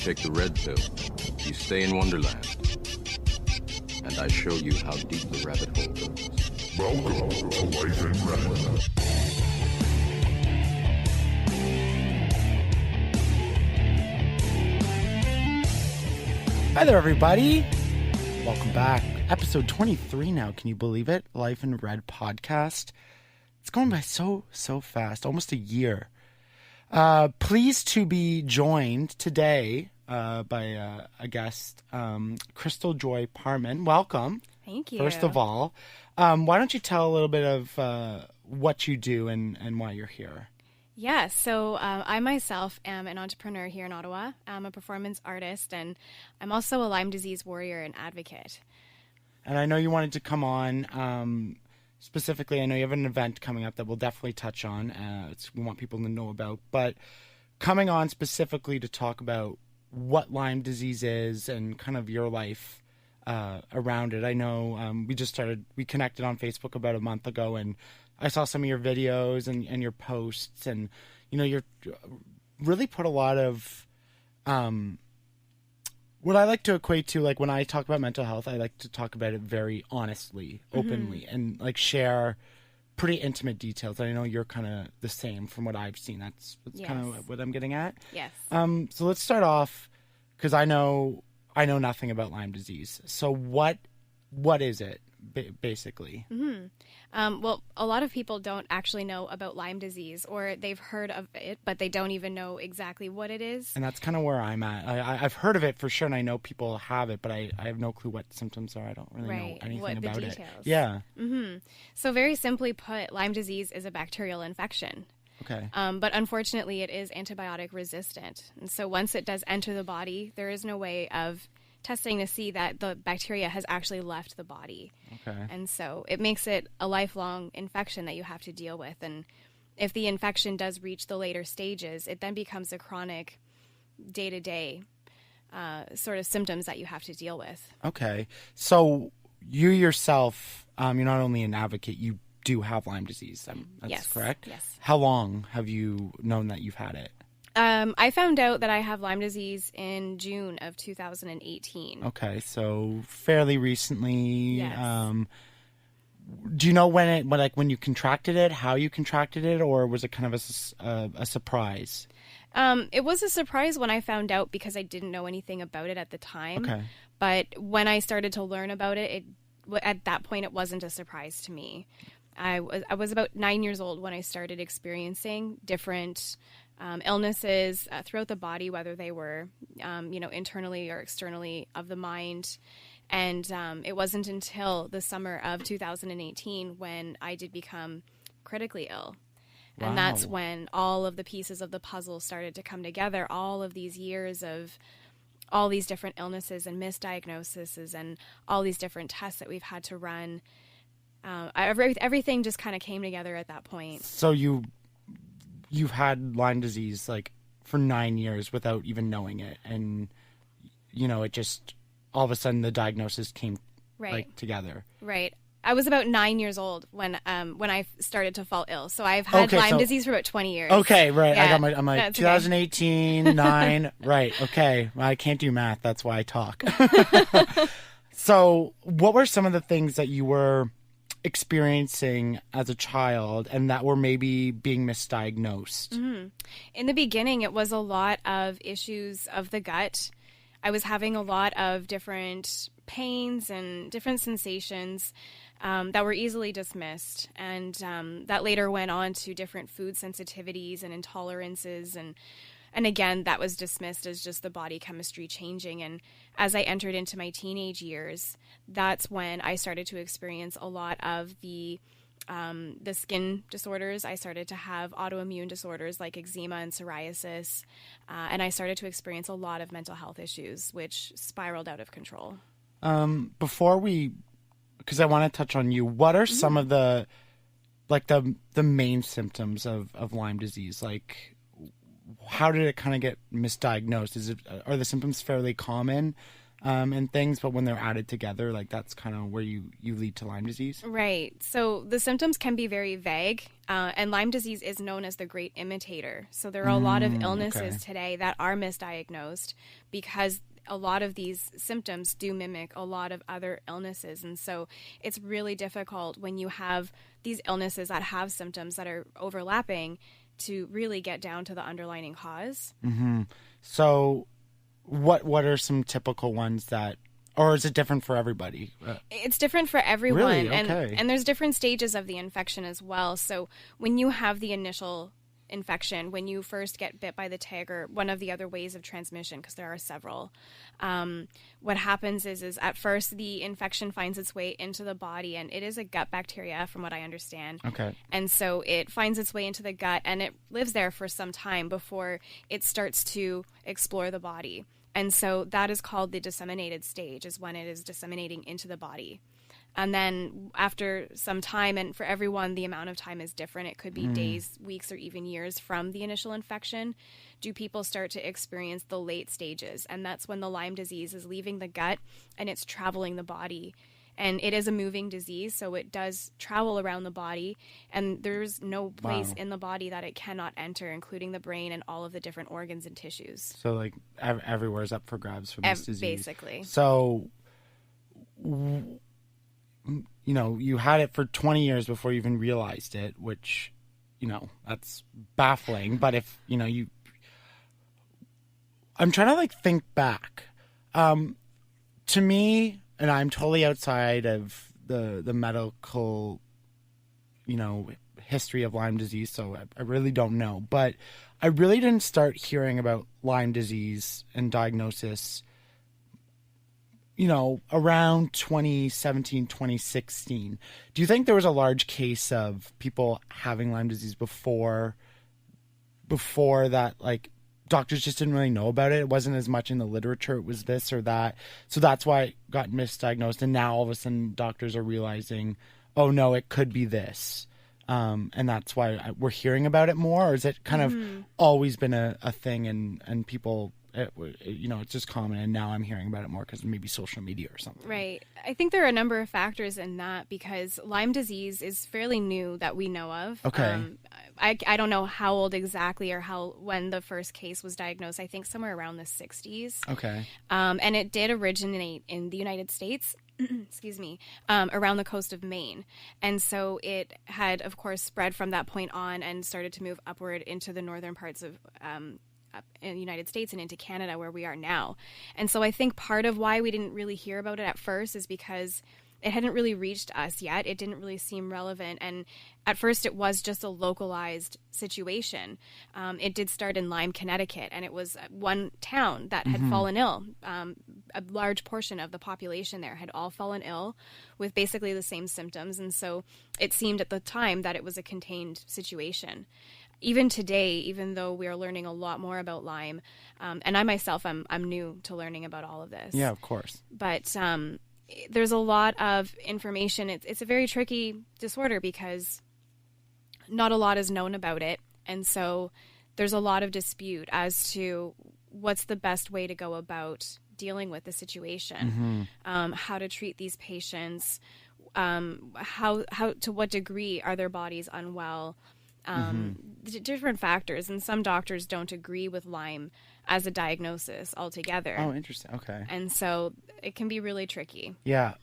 take the red pill, you stay in Wonderland. And I show you how deep the rabbit hole goes. Welcome to Light Lyme. Hi there, everybody. Welcome back. Episode 23 now. Can you believe it? Life in Red podcast. It's going by so fast. Almost a year. Pleased to be joined today by a guest, Crystaljoy Parman. Welcome. Thank you. First of all, why don't you tell a little bit of what you do and why you're here? Yeah, so I myself am an entrepreneur here in Ottawa. I'm a performance artist, and I'm also a Lyme disease warrior and advocate. And I know you wanted to come on. Specifically, I know you have an event coming up that we'll definitely touch on. We want people to know about. But coming on specifically to talk about what Lyme disease is and kind of your life around it. I know we connected on Facebook about a month ago, and I saw some of your videos and your posts, and you're really put a lot of what I like to equate to, like when I talk about mental health, I like to talk about it very honestly, openly, and like share pretty intimate details. I know you're kind of the same from what I've seen. That's Yes. kind of what I'm getting at. Yes. So let's start off, because I know nothing about Lyme disease. So what is it basically? Well, a lot of people don't actually know about Lyme disease, or they've heard of it, but they don't even know exactly what it is. And that's kind of where I'm at. I've heard of it for sure, and I know people have it, but I have no clue what symptoms are. I don't really know anything about it. Yeah. So very simply put, Lyme disease is a bacterial infection. Okay. But unfortunately, it is antibiotic resistant. And so once it does enter the body, there is no way of testing to see that the bacteria has actually left the body. Okay. And so it makes it a lifelong infection that you have to deal with. And if the infection does reach the later stages, it then becomes a chronic day-to-day sort of symptoms that you have to deal with. Okay. So you yourself, you're not only an advocate, you do have Lyme disease. That's Yes. correct? Yes. How long have you known that you've had it? I found out that I have Lyme disease in June of 2018. Okay, so fairly recently. Yes. Do you know when you contracted it, how you contracted it, or was it kind of a surprise? It was a surprise when I found out because I didn't know anything about it at the time. Okay. But when I started to learn about it, at that point, it wasn't a surprise to me. I was about 9 years old when I started experiencing different illnesses throughout the body, whether they were, internally or externally of the mind. And it wasn't until the summer of 2018 when I did become critically ill. Wow. And that's when all of the pieces of the puzzle started to come together, all of these years of all these different illnesses and misdiagnoses and all these different tests that we've had to run. Everything just kind of came together at that point. So you've had Lyme disease like for 9 years without even knowing it, and it just all of a sudden the diagnosis came together. Right. I was about 9 years old when I started to fall ill. So I've had Lyme disease for about 20 years. Okay, right. Yeah, I'm like 2018, 9. Right. Okay. I can't do math. That's why I talk. So what were some of the things that you were experiencing as a child and that were maybe being misdiagnosed? Mm-hmm. In the beginning, it was a lot of issues of the gut. I was having a lot of different pains and different sensations that were easily dismissed, and that later went on to different food sensitivities and intolerances, and again, that was dismissed as just the body chemistry changing. And as I entered into my teenage years, that's when I started to experience a lot of the skin disorders. I started to have autoimmune disorders like eczema and psoriasis, and I started to experience a lot of mental health issues, which spiraled out of control. Because I want to touch on you, what are some of the main symptoms of Lyme disease? Like, how did it kind of get misdiagnosed? Are the symptoms fairly common? and things, but when they're added together, like that's kind of where you lead to Lyme disease. Right. So the symptoms can be very vague, and Lyme disease is known as the great imitator. So there are a lot of illnesses today that are misdiagnosed because a lot of these symptoms do mimic a lot of other illnesses. And so it's really difficult when you have these illnesses that have symptoms that are overlapping to really get down to the underlying cause. Mm-hmm. So what are some typical ones that, or is it different for everybody? It's different for everyone. Really? Okay. And there's different stages of the infection as well. So when you have the initial infection, when you first get bit by the tick, or one of the other ways of transmission, because there are several, what happens is at first the infection finds its way into the body, and it is a gut bacteria from what I understand. Okay. And so it finds its way into the gut, and it lives there for some time before it starts to explore the body. And so that is called the disseminated stage, is when it is disseminating into the body. And then after some time, and for everyone, the amount of time is different. It could be days, weeks, or even years from the initial infection. Do people start to experience the late stages? And that's when the Lyme disease is leaving the gut and it's traveling the body. And it is a moving disease, so it does travel around the body. And there's no place in the body that it cannot enter, including the brain and all of the different organs and tissues. So like everywhere is up for grabs for this disease. Basically. So you know, you had it for 20 years before you even realized it, which, you know, that's baffling. But if, you know, I'm trying to like think back. To me, and I'm totally outside of the medical, you know, history of Lyme disease, so I really don't know. But I really didn't start hearing about Lyme disease and diagnosis, you know, around 2017, 2016. Do you think there was a large case of people having Lyme disease before that, like, doctors just didn't really know about it? It wasn't as much in the literature. It was this or that. So that's why it got misdiagnosed. And now all of a sudden doctors are realizing, oh, no, it could be this. And that's why we're hearing about it more. Or is it kind of always been a thing and people... you know, it's just common, and now I'm hearing about it more because maybe social media or something. Right. I think there are a number of factors in that because Lyme disease is fairly new that we know of. Okay. I don't know how old exactly or when the first case was diagnosed. I think somewhere around the 60s. Okay. And it did originate in the United States. Excuse me, around the coast of Maine. And so it had, of course, spread from that point on and started to move upward into the northern parts of in the United States and into Canada where we are now. And so I think part of why we didn't really hear about it at first is because it hadn't really reached us yet. It didn't really seem relevant. And at first it was just a localized situation. It did start in Lyme, Connecticut, and it was one town that had fallen ill. A large portion of the population there had all fallen ill with basically the same symptoms. And so it seemed at the time that it was a contained situation. Even today, even though we are learning a lot more about Lyme, and I myself, I'm new to learning about all of this. Yeah, of course. But there's a lot of information. It's a very tricky disorder because not a lot is known about it. And so there's a lot of dispute as to what's the best way to go about dealing with the situation, how to treat these patients, how to what degree are their bodies unwell, different factors. And some doctors don't agree with Lyme as a diagnosis altogether. Oh, interesting. Okay. And so it can be really tricky. Yeah.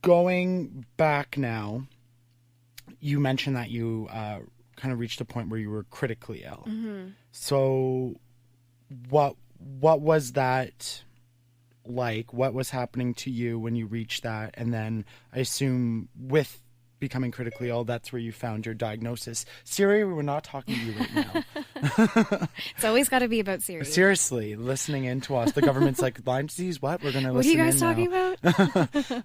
Going back now, you mentioned that you kind of reached a point where you were critically ill. So what was that like? What was happening to you when you reached that? And then I assume with becoming critically ill, that's where you found your diagnosis. Siri, we're not talking to you right now. It's always got to be about Siri. Seriously, listening in to us. The government's like, Lyme disease, what? We're going to listen in. What are you guys talking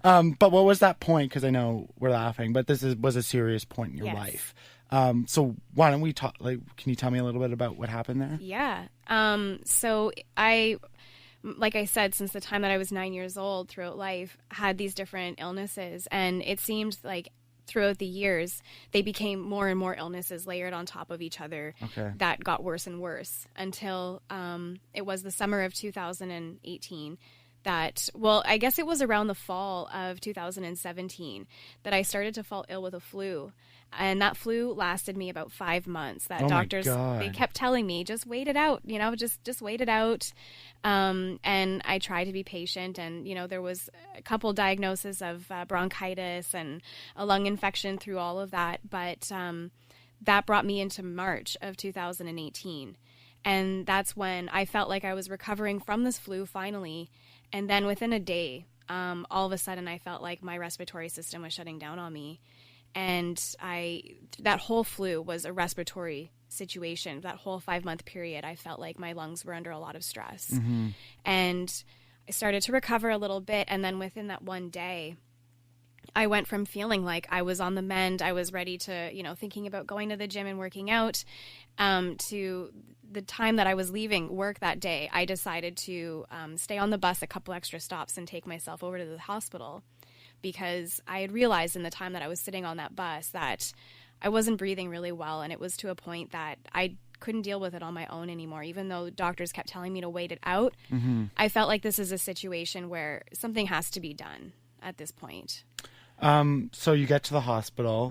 about? But what was that point? Because I know we're laughing, but this was a serious point in your life. So why don't we talk, like, can you tell me a little bit about what happened there? Yeah. So like I said, since the time that I was 9 years old throughout life, had these different illnesses. And it seemed like throughout the years, they became more and more illnesses layered on top of each other that got worse and worse until it was the summer of 2018 that, well, I guess it was around the fall of 2017 that I started to fall ill with a flu. And that flu lasted me about 5 months. That doctors, they kept telling me, just wait it out, just wait it out. And I tried to be patient. And, there was a couple diagnoses of bronchitis and a lung infection through all of that. But that brought me into March of 2018. And that's when I felt like I was recovering from this flu finally. And then within a day, all of a sudden I felt like my respiratory system was shutting down on me. And that whole flu was a respiratory situation. That whole 5-month period, I felt like my lungs were under a lot of stress. And I started to recover a little bit. And then within that one day, I went from feeling like I was on the mend, I was ready to, thinking about going to the gym and working out, to the time that I was leaving work that day, I decided to stay on the bus a couple extra stops and take myself over to the hospital, because I had realized in the time that I was sitting on that bus that I wasn't breathing really well, and it was to a point that I couldn't deal with it on my own anymore. Even though doctors kept telling me to wait it out, I felt like this is a situation where something has to be done at this point. So you get to the hospital.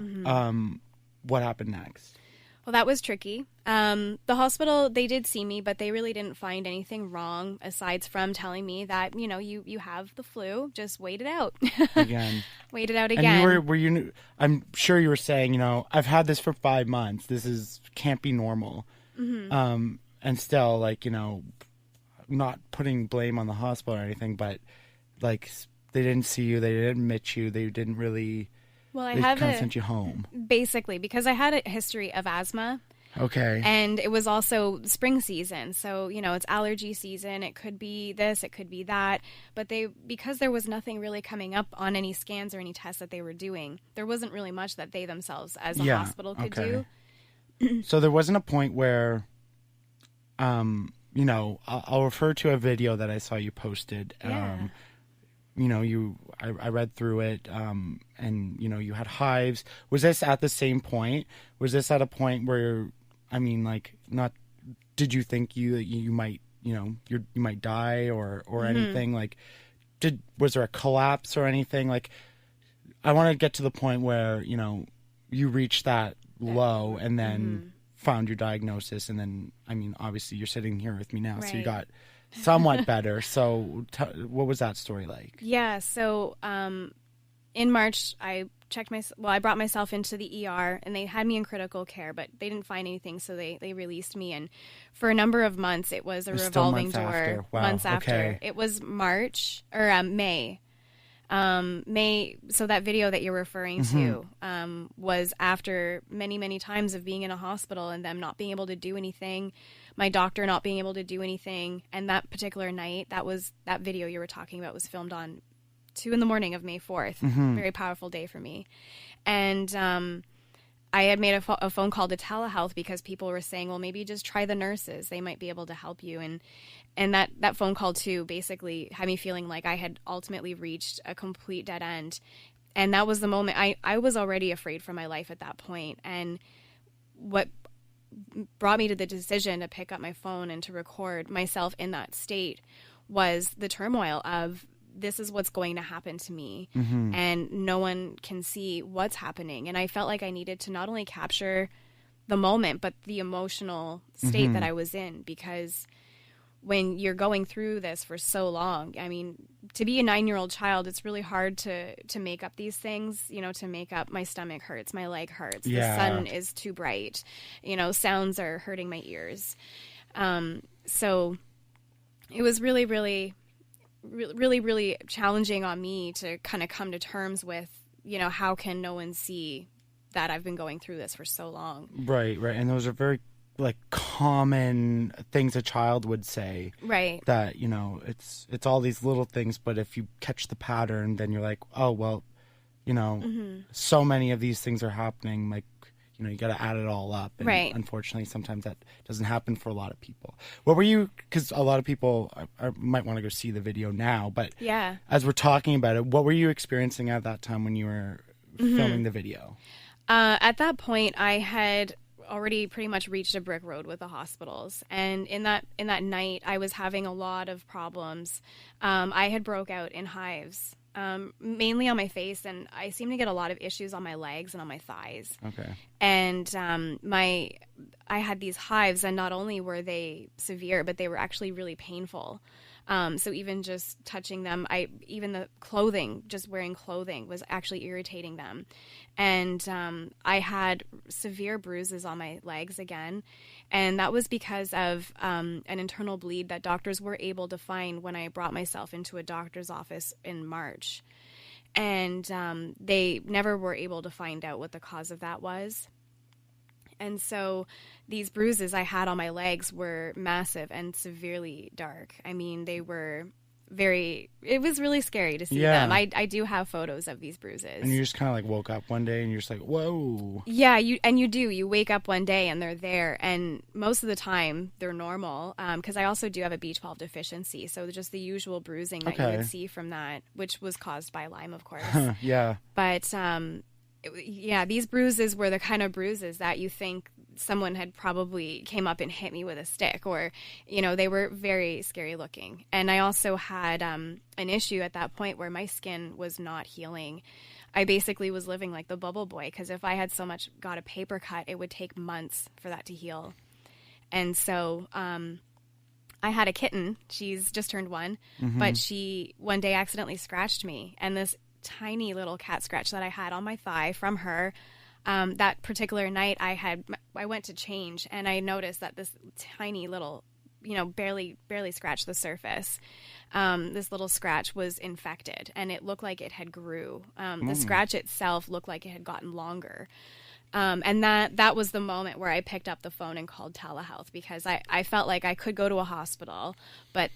What happened next? Well, that was tricky. The hospital, they did see me, but they really didn't find anything wrong aside from telling me that, you have the flu, just wait it out. Again. Wait it out again. And were you, I'm sure you were saying, I've had this for 5 months. This can't be normal. And still, not putting blame on the hospital or anything, but they didn't see you, they didn't admit you, they didn't really... Well, they kind of sent you home. Basically, because I had a history of asthma. Okay. And it was also spring season. So, it's allergy season. It could be this, it could be that. But because there was nothing really coming up on any scans or any tests that they were doing, there wasn't really much that they themselves as a hospital could do. So there wasn't a point where, I'll refer to a video that I saw you posted. Yeah. I read through it, and, you had hives. Was this at the same point? Was this at a point where, did you think you might, you might die or anything? Was there a collapse or anything? I want to get to the point where, you reached that low and then found your diagnosis. And then, obviously you're sitting here with me now, so you got somewhat better. So what was that story like? Yeah. So, in March, I brought myself into the ER, and they had me in critical care, but they didn't find anything. So they released me. And for a number of months, it was a revolving door. After. Wow. Months after. Okay. It was March or May. May. So that video that you're referring to, was after many, many times of being in a hospital and them not being able to do anything, my doctor not being able to do anything. And that particular night, that video you were talking about was filmed on 2 a.m. of May 4th. Very powerful day for me. And, I had made a phone call to telehealth because people were saying, well, maybe just try the nurses. They might be able to help you. And that phone call too basically had me feeling like I had ultimately reached a complete dead end. And that was the moment I was already afraid for my life at that point. And what brought me to the decision to pick up my phone and to record myself in that state was the turmoil of, this is what's going to happen to me, and no one can see what's happening. And I felt like I needed to not only capture the moment, but the emotional state that I was in, because when you're going through this for so long, to be a 9-year-old child, it's really hard to make up these things, to make up my stomach hurts, my leg hurts, the sun is too bright, sounds are hurting my ears. So it was really, really, really, really challenging on me to kind of come to terms with, how can no one see that I've been going through this for so long. Right. And those are very common things a child would say. Right. That, it's all these little things, but if you catch the pattern, then you're like, oh, well, so many of these things are happening, you got to add it all up. And unfortunately, sometimes that doesn't happen for a lot of people. What were you, because a lot of people might want to go see the video now, but as we're talking about it, what were you experiencing at that time when you were filming the video? At that point, I had already pretty much reached a brick road with the hospitals, and in that night, I was having a lot of problems. I had broke out in hives, mainly on my face, and I seem to get a lot of issues on my legs and on my thighs. Okay. And I had these hives, and not only were they severe, but they were actually really painful. So even just touching them, even the clothing, just wearing clothing was actually irritating them. And I had severe bruises on my legs again. And that was because of an internal bleed that doctors were able to find when I brought myself into a doctor's office in March. And they never were able to find out what the cause of that was. And so these bruises I had on my legs were massive and severely dark. I mean, they were it was really scary to see them. I do have photos of these bruises. And you just kind of like woke up one day and you're just like, whoa. Yeah, you wake up one day and they're there. And most of the time they're normal, because I also do have a B12 deficiency. So just the usual bruising that you would see from that, which was caused by Lyme, of course. Yeah. But these bruises were the kind of bruises that you think someone had probably came up and hit me with a stick, or, they were very scary looking. And I also had an issue at that point where my skin was not healing. I basically was living like the bubble boy, because if I had so much got a paper cut, it would take months for that to heal. And so I had a kitten. She's just turned 1, but she one day accidentally scratched me, and this tiny little cat scratch that I had on my thigh from her, that particular night I went to change, and I noticed that this tiny little, barely scratched the surface. This little scratch was infected, and it looked like it had grew. The scratch itself looked like it had gotten longer. And that was the moment where I picked up the phone and called telehealth, because I felt like I could go to a hospital, but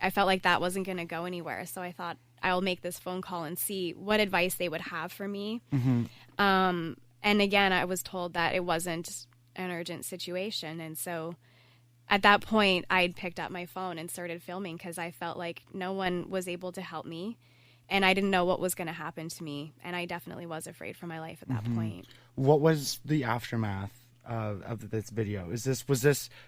I felt like that wasn't going to go anywhere. So I thought, I'll make this phone call and see what advice they would have for me. And again, I was told that it wasn't an urgent situation. And so at that point, I'd picked up my phone and started filming, because I felt like no one was able to help me. And I didn't know what was going to happen to me. And I definitely was afraid for my life at that point. What was the aftermath of this video? Was this,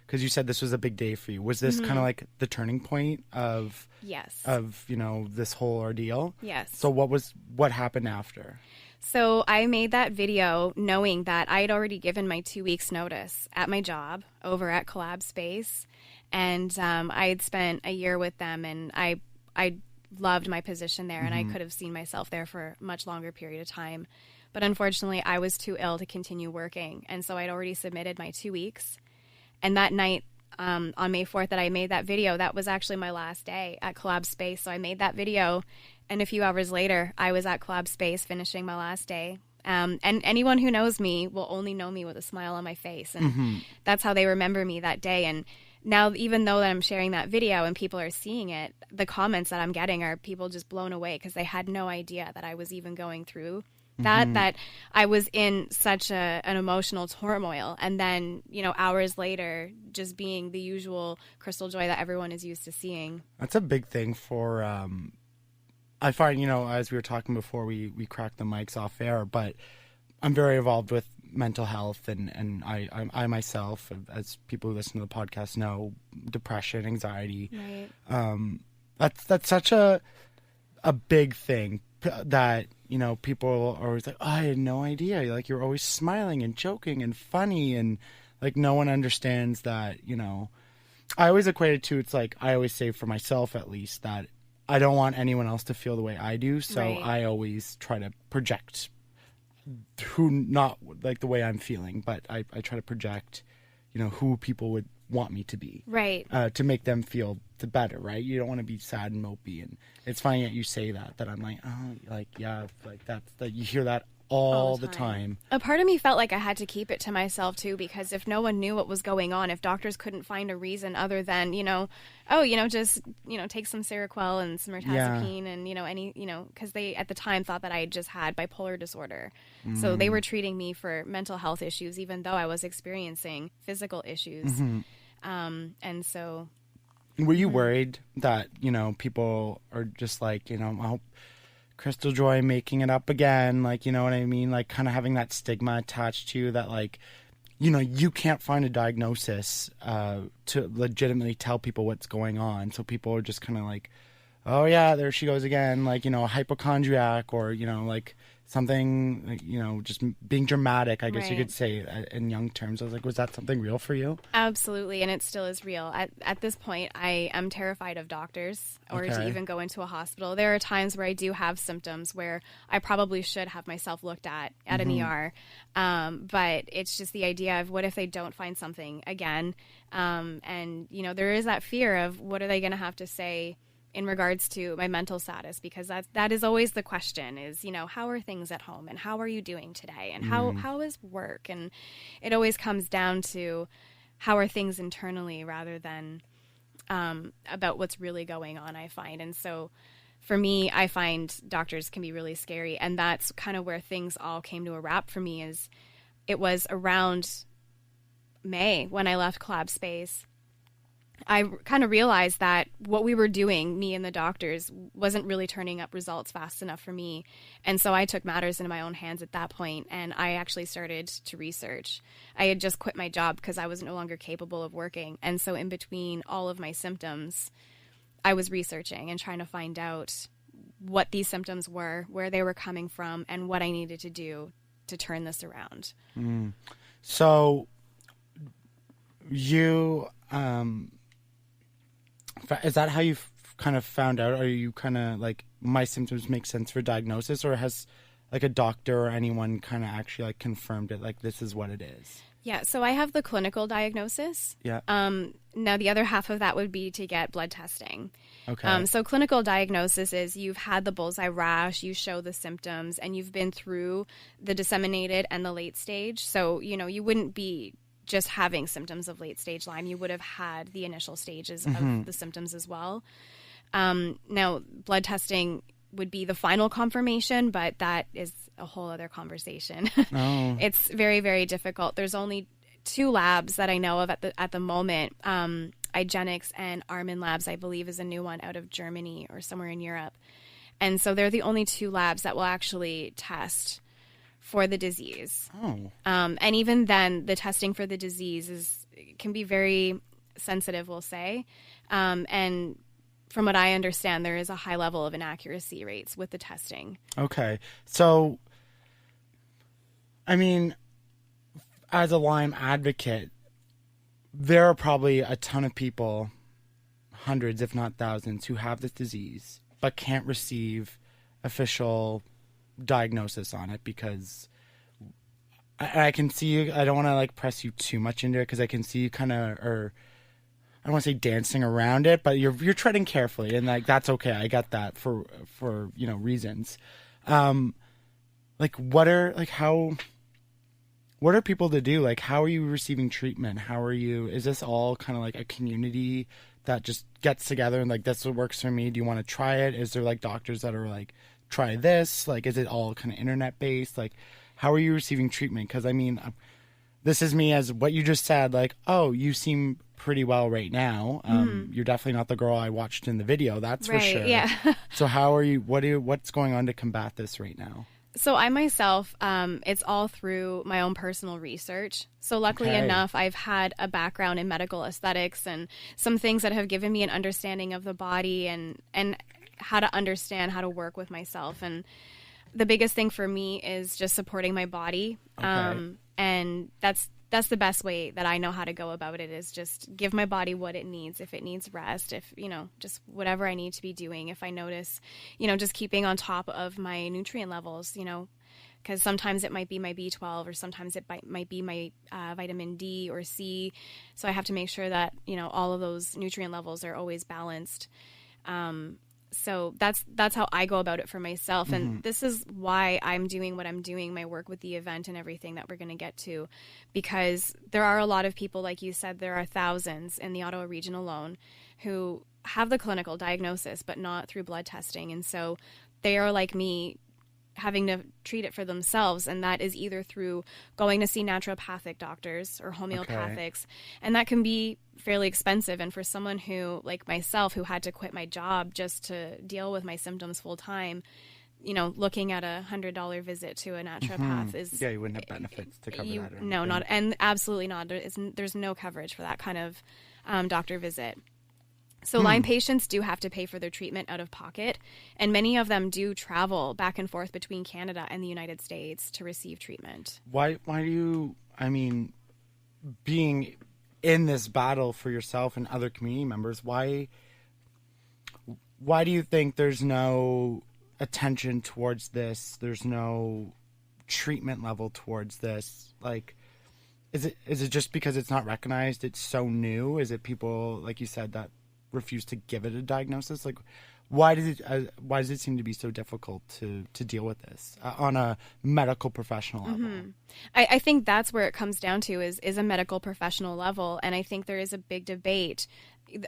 because you said this was a big day for you, was this kind of like the turning point of this whole ordeal? Yes. So what happened after? So I made that video knowing that I had already given my 2 weeks notice at my job over at Collab Space, and I had spent a year with them, and I loved my position there, and I could have seen myself there for a much longer period of time. But unfortunately, I was too ill to continue working, and so I'd already submitted my 2 weeks. And that night, on May 4th that I made that video, that was actually my last day at Collab Space. So I made that video, and a few hours later, I was at Collab Space finishing my last day. And anyone who knows me will only know me with a smile on my face, and that's how they remember me that day. And now, even though that I'm sharing that video and people are seeing it, the comments that I'm getting are people just blown away, because they had no idea that I was even going through that I was in such an emotional turmoil. And then, hours later, just being the usual Crystaljoy that everyone is used to seeing. That's a big thing for, I find, as we were talking before we cracked the mics off air, but I'm very involved with mental health, and I myself, as people who listen to the podcast know, depression, anxiety. Right. That's such a big thing that, people are always like, oh, I had no idea. Like, you're always smiling and joking and funny, and like no one understands that, I always equate it to, it's like, I always say for myself at least, that I don't want anyone else to feel the way I do. So I always try to project not like the way I'm feeling, but I try to project, who people would want me to be. Right. To make them feel the better, right? You don't want to be sad and mopey. And it's funny that you say that I'm like, oh, like, yeah, like that you hear that all the time. A part of me felt like I had to keep it to myself too, because if no one knew what was going on, if doctors couldn't find a reason other than, just, take some Seroquel and some mirtazapine and, because they at the time thought that I just had bipolar disorder. So they were treating me for mental health issues, even though I was experiencing physical issues. And so. Were you worried that, people are just like, Crystaljoy making it up again, like, you know what I mean? Like, kind of having that stigma attached to you that, like, you know, you can't find a diagnosis to legitimately tell people what's going on. So people are just kind of like, oh, yeah, there she goes again, like, you know, a hypochondriac, or, you know, like something, like, you know, just being dramatic, I guess you could say in young terms. I was like, was that something real for you? Absolutely, and it still is real. At this point, I am terrified of doctors or to even go into a hospital. There are times where I do have symptoms where I probably should have myself looked at an ER, but it's just the idea of what if they don't find something again, and, you know, there is that fear of what are they going to have to say in regards to my mental status, because that is always the question is, you know, how are things at home and how are you doing today and how is work? And it always comes down to how are things internally rather than about what's really going on, I find. And so for me, I find doctors can be really scary. And that's kind of where things all came to a wrap for me. Is it was around May when I left Collab Space. I kind of realized that what we were doing, me and the doctors, wasn't really turning up results fast enough for me. And so I took matters into my own hands at that point, and I actually started to research. I had just quit my job because I was no longer capable of working. And so in between all of my symptoms, I was researching and trying to find out what these symptoms were, where they were coming from, and what I needed to do to turn this around. So you... is that how you kind of found out? Are you kind of like, my symptoms make sense for diagnosis, or has like a doctor or anyone kind of actually like confirmed it, like this is what it is? Yeah, so I have the clinical diagnosis. Yeah. Now the other half of that would be to get blood testing. Okay. So clinical diagnosis is you've had the bullseye rash, you show the symptoms, and you've been through the disseminated and the late stage. So, you know, you wouldn't be just having symptoms of late stage Lyme. You would have had the initial stages of the symptoms as well. Now, blood testing would be the final confirmation, but that is a whole other conversation. It's very, very difficult. There's only 2 labs that I know of at the moment. IGeneX and Armin Labs, I believe, is a new one out of Germany or somewhere in Europe. And so they're the only 2 labs that will actually test for the disease. And even then, the testing for the disease can be very sensitive, we'll say. And from what I understand, there is a high level of inaccuracy rates with the testing. Okay. So, I mean, as a Lyme advocate, there are probably a ton of people, hundreds if not thousands, who have this disease but can't receive official diagnosis on it, because I can see you. I don't want to like press you too much into it, because I can see you kind of, or I don't want to say dancing around it, but you're treading carefully, and like that's okay. I got that for you know, reasons. Like what are people to do? Like, how are you receiving treatment? Is this all kind of like a community that just gets together and like, that's what works for me? Do you want to try it? Is there like doctors that are like, try this? Like, is it all kind of internet based? Like, how are you receiving treatment? Because I mean, this is me as what you just said, like, oh, you seem pretty well right now. You're definitely not the girl I watched in the video, that's for sure. Yeah. So how are you, what's going on to combat this right now? So I myself, it's all through my own personal research. So luckily enough, I've had a background in medical aesthetics and some things that have given me an understanding of the body and how to understand how to work with myself. And the biggest thing for me is just supporting my body. And that's the best way that I know how to go about it, is just give my body what it needs. If it needs rest, if, you know, just whatever I need to be doing. If I notice, you know, just keeping on top of my nutrient levels, you know, because sometimes it might be my B12 or sometimes it might be my vitamin D or C. So I have to make sure that, you know, all of those nutrient levels are always balanced. So that's how I go about it for myself. And this is why I'm doing what I'm doing, my work with the event and everything that we're going to get to, because there are a lot of people, like you said, there are thousands in the Ottawa region alone who have the clinical diagnosis, but not through blood testing. And so they are like me, having to treat it for themselves, and that is either through going to see naturopathic doctors or homeopathics, and that can be fairly expensive. And for someone who, like myself, who had to quit my job just to deal with my symptoms full time, looking at $100 visit to a naturopath is... Yeah, you wouldn't have benefits to cover that. Or no, anything. not, and absolutely not. There's no coverage for that kind of doctor visit. So Lyme patients do have to pay for their treatment out of pocket, and many of them do travel back and forth between Canada and the United States to receive treatment. Why do you, being in this battle for yourself and other community members, why do you think there's no attention towards this? There's no treatment level towards this? Like, is it just because it's not recognized? It's so new? Is it people, like you said, that refuse to give it a diagnosis? Like, why does it seem to be so difficult to deal with this on a medical professional level? I think that's where it comes down to is a medical professional level, and I think there is a big debate.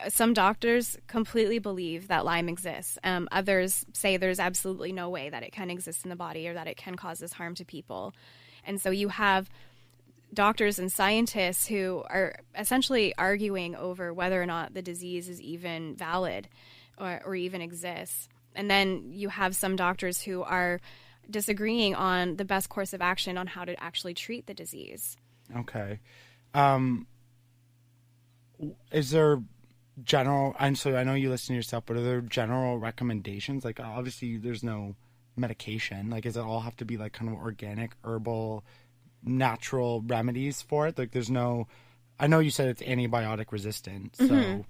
Some doctors completely believe that Lyme exists. Others say there's absolutely no way that it can exist in the body or that it can cause this harm to people. And so you have doctors and scientists who are essentially arguing over whether or not the disease is even valid or even exists. And then you have some doctors who are disagreeing on the best course of action on how to actually treat the disease. Okay. Is there general, and so I know you listen to yourself, but are there general recommendations? Like, obviously there's no medication. Like, does it all have to be like kind of organic, herbal, natural remedies for it? Like, there's no, I know you said it's antibiotic resistant, so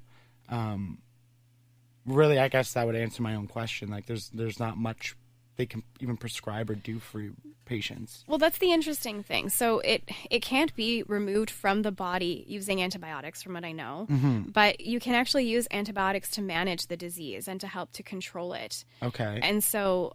really I guess that would answer my own question. Like, there's not much they can even prescribe or do for patients. Well, that's the interesting thing. So it can't be removed from the body using antibiotics, from what I know, but you can actually use antibiotics to manage the disease and to help to control it. Okay. And so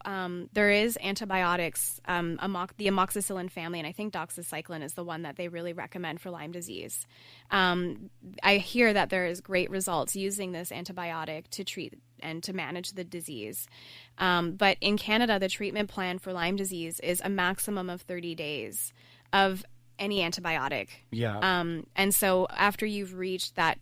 there is antibiotics, the amoxicillin family, and I think doxycycline is the one that they really recommend for Lyme disease. I hear that there is great results using this antibiotic to treat and to manage the disease. But in Canada, the treatment plan for Lyme disease is a maximum of 30 days of any antibiotic. Yeah. And so after you've reached that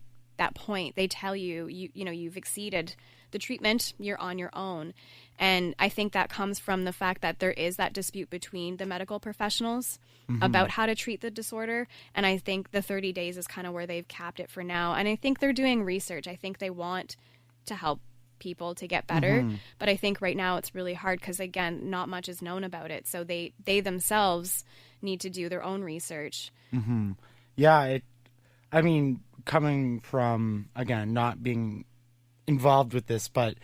point, they tell you've exceeded the treatment, you're on your own. And I think that comes from the fact that there is that dispute between the medical professionals about how to treat the disorder. And I think the 30 days is kind of where they've capped it for now. And I think they're doing research. I think they want to help people to get better. But I think right now it's really hard because, again, not much is known about it. So they themselves need to do their own research. Yeah. Coming from, again, not being involved with this, but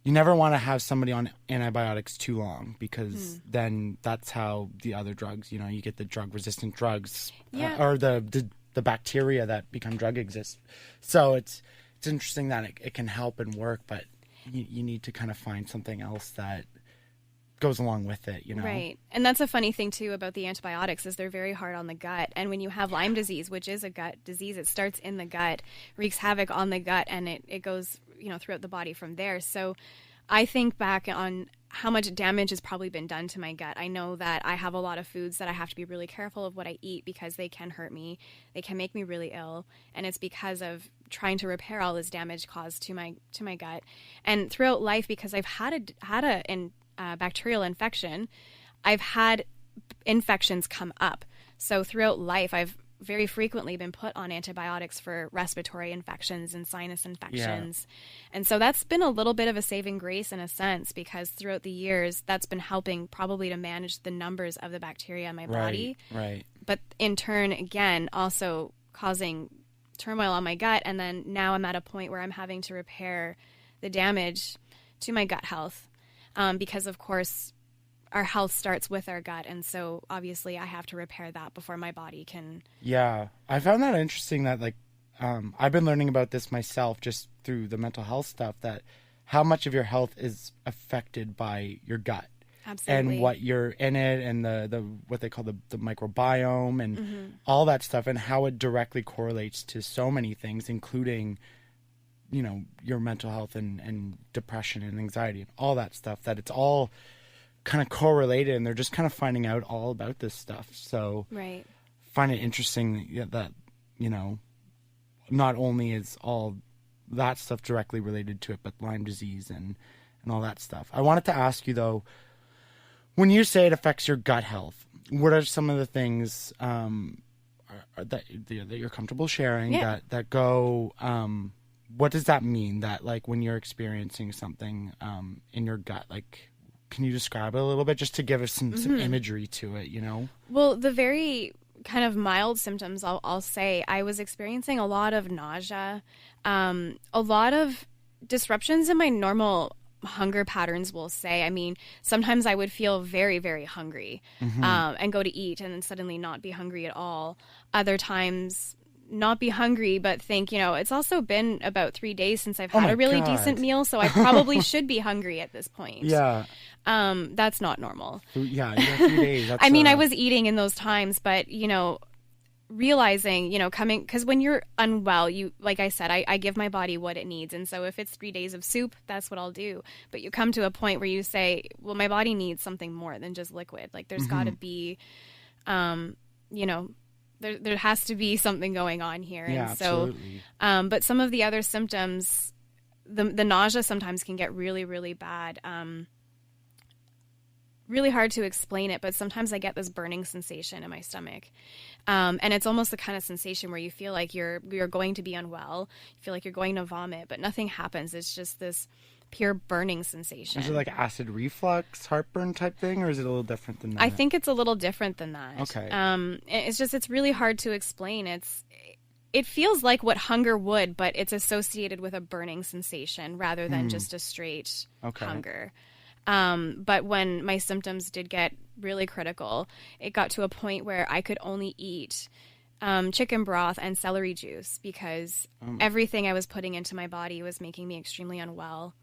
you never want to have somebody on antibiotics too long because then that's how the other drugs, you get the drug-resistant drugs or the bacteria that become drug resistant. So it's interesting that it can help and work, but you need to kind of find something else that goes along with it, Right. And that's a funny thing, too, about the antibiotics is they're very hard on the gut. And when you have Lyme disease, which is a gut disease, it starts in the gut, wreaks havoc on the gut, and it goes, throughout the body from there. So I think back on how much damage has probably been done to my gut. I know that I have a lot of foods that I have to be really careful of what I eat because they can hurt me. They can make me really ill. And it's because of trying to repair all this damage caused to my gut. And throughout life, because I've had a bacterial infection, I've had infections come up. So throughout life, I've very frequently been put on antibiotics for respiratory infections and sinus infections. Yeah. And so that's been a little bit of a saving grace in a sense, because throughout the years, that's been helping probably to manage the numbers of the bacteria in my body. Right. But in turn, again, also causing turmoil on my gut. And then now I'm at a point where I'm having to repair the damage to my gut health. Because, of course, our health starts with our gut. And so, obviously, I have to repair that before my body can... Yeah. I found that interesting that, I've been learning about this myself just through the mental health stuff, that how much of your health is affected by your gut. Absolutely. And what you're in it and the what they call the microbiome and all that stuff, and how it directly correlates to so many things, including... your mental health and depression and anxiety and all that stuff, that it's all kind of correlated, and they're just kind of finding out all about this stuff. So right. Find it interesting that, not only is all that stuff directly related to it, but Lyme disease and all that stuff. I wanted to ask you though, When you say it affects your gut health, what are some of the things that you're comfortable sharing that go? What does that mean? That like when you're experiencing something in your gut, like can you describe it a little bit just to give us some imagery to it? You know. Well, the very kind of mild symptoms, I'll say, I was experiencing a lot of nausea, a lot of disruptions in my normal hunger patterns, we'll say. I mean, sometimes I would feel very, very hungry and go to eat and then suddenly not be hungry at all. Other times not be hungry, but think, it's also been about 3 days since I've had a really decent meal, so I probably should be hungry at this point. Yeah. That's not normal. Yeah, 3 days. That's, I mean, I was eating in those times, but, realizing, coming, because when you're unwell, like I said, I give my body what it needs. And so if it's 3 days of soup, that's what I'll do. But you come to a point where you say, well, my body needs something more than just liquid. Like there's got to be, there has to be something going on here. Yeah, and so, absolutely. But some of the other symptoms, the nausea sometimes can get really, really bad. Really hard to explain it, but sometimes I get this burning sensation in my stomach. And it's almost the kind of sensation where you feel like you're going to be unwell. You feel like you're going to vomit, but nothing happens. It's just this pure burning sensation. Is it like acid reflux, heartburn type thing, or is it a little different than that? I think it's a little different than that. Okay. It's really hard to explain. It feels like what hunger would, but it's associated with a burning sensation rather than just a straight hunger. But when my symptoms did get really critical, it got to a point where I could only eat chicken broth and celery juice because everything I was putting into my body was making me extremely unwell.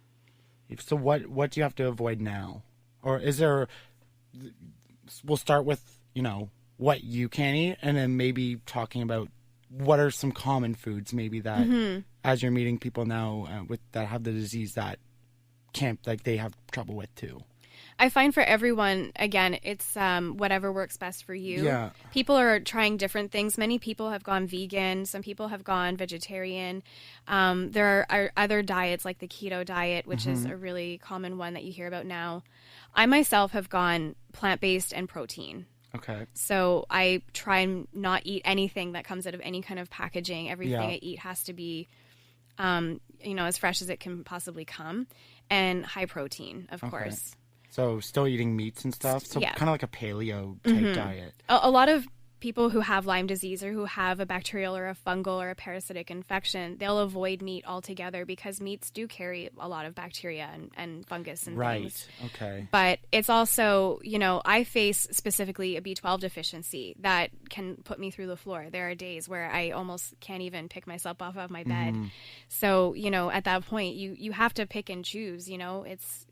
So what do you have to avoid now? Or is there, we'll start with, what you can eat and then maybe talking about what are some common foods maybe that as you're meeting people now that have the disease that they have trouble with too. I find for everyone, again, it's whatever works best for you. Yeah. People are trying different things. Many people have gone vegan. Some people have gone vegetarian. There are other diets like the keto diet, which is a really common one that you hear about now. I myself have gone plant-based and protein. Okay. So I try and not eat anything that comes out of any kind of packaging. Everything I eat has to be, as fresh as it can possibly come. And high protein, of course. So still eating meats and stuff? So kind of like a paleo type diet. A lot of people who have Lyme disease or who have a bacterial or a fungal or a parasitic infection, they'll avoid meat altogether because meats do carry a lot of bacteria and fungus and things. Right, okay. But it's also, I face specifically a B12 deficiency that can put me through the floor. There are days where I almost can't even pick myself off of my bed. So, at that point, you have to pick and choose, it's...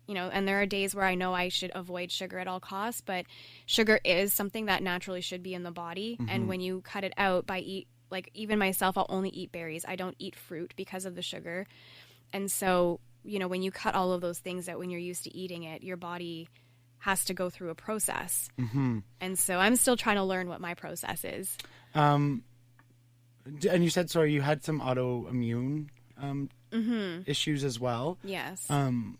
and there are days where I know I should avoid sugar at all costs, but sugar is something that naturally should be in the body. And when you cut it out even myself, I'll only eat berries. I don't eat fruit because of the sugar. And so, when you cut all of those things out when you're used to eating it, your body has to go through a process. And so I'm still trying to learn what my process is. And you said, sorry, you had some autoimmune issues as well. Yes.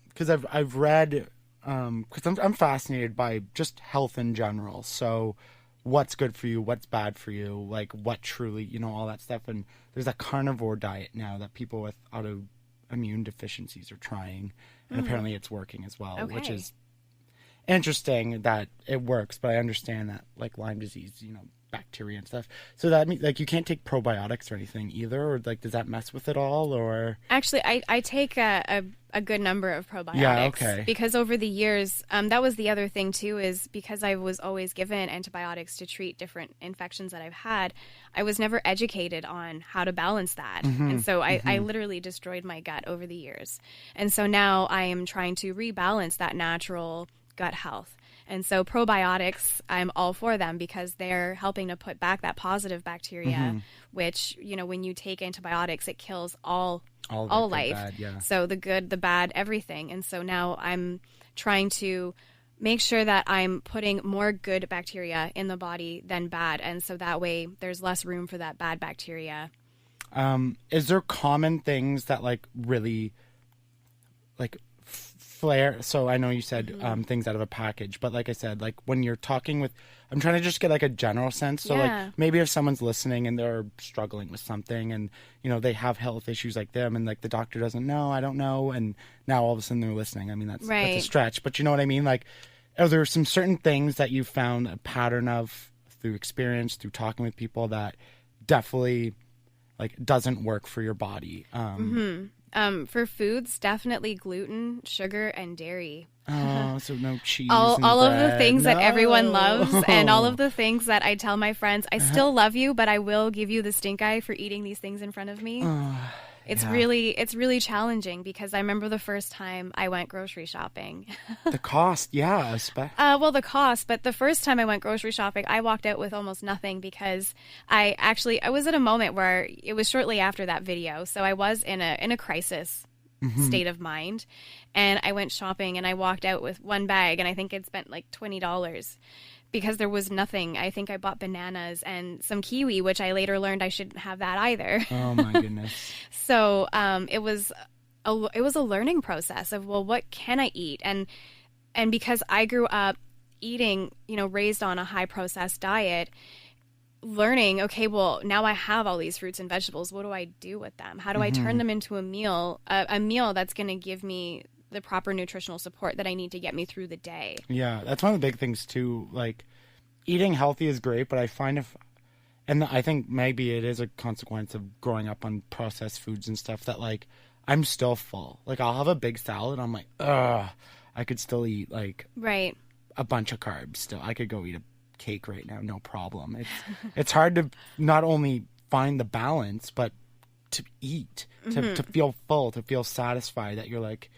Because I've read, because I'm fascinated by just health in general. So what's good for you, what's bad for you, like what truly, all that stuff. And there's a carnivore diet now that people with autoimmune deficiencies are trying. And apparently it's working as well, which is interesting that it works. But I understand that like Lyme disease, bacteria and stuff. So that means you can't take probiotics or anything either, or does that mess with it all? Or actually, I take a good number of probiotics. Yeah, okay. Because over the years, that was the other thing too, is because I was always given antibiotics to treat different infections that I've had, I was never educated on how to balance that. And so I literally destroyed my gut over the years. And so now I am trying to rebalance that natural gut health. And so probiotics, I'm all for them because they're helping to put back that positive bacteria, which, when you take antibiotics, it kills all life. Bad, yeah. So the good, the bad, everything. And so now I'm trying to make sure that I'm putting more good bacteria in the body than bad. And so that way there's less room for that bad bacteria. Is there common things that really flare. So I know you said things out of a package, but like I said, like when you're talking with, I'm trying to just get like a general sense. So Yeah. like maybe if someone's listening and they're struggling with something and, you know, they have health issues like them and like the doctor doesn't know, I don't know. And now all of a sudden they're listening. I mean, that's a stretch, but you know what I mean? Like, are there some certain things that you found a pattern of through experience, through talking with people that definitely like doesn't work for your body? For foods, definitely gluten, sugar, and dairy. Oh, so no cheese. All and of the bread. things that everyone No. loves, and all of the things that I tell my friends, I still love you, but I will give you the stink eye for eating these things in front of me. It's really challenging because I remember the first time I went grocery shopping. The cost, yeah. Well, the cost, but the first time I went grocery shopping, I walked out with almost nothing because I was at a moment where it was shortly after that video, so I was in a crisis state of mind, and I went shopping and I walked out with one bag, and I think it spent like $20. Because there was nothing. I think I bought bananas and some kiwi, which I later learned I shouldn't have that either. Oh my goodness. So it was a learning process of, well, what can I eat? And because I grew up eating, you know, raised on a high processed diet, learning, okay, well, now I have all these fruits and vegetables. What do I do with them? How do I turn them into a meal that's going to give me the proper nutritional support that I need to get me through the day? Yeah, that's one of the big things too. Like, eating healthy is great, but I find and I think maybe it is a consequence of growing up on processed foods and stuff, that like I'm still full. Like, I'll have a big salad, I'm like, ugh, I could still eat like a bunch of carbs still. I could go eat a cake right now, no problem. It's hard to not only find the balance, but to eat, to feel full, to feel satisfied that you're like,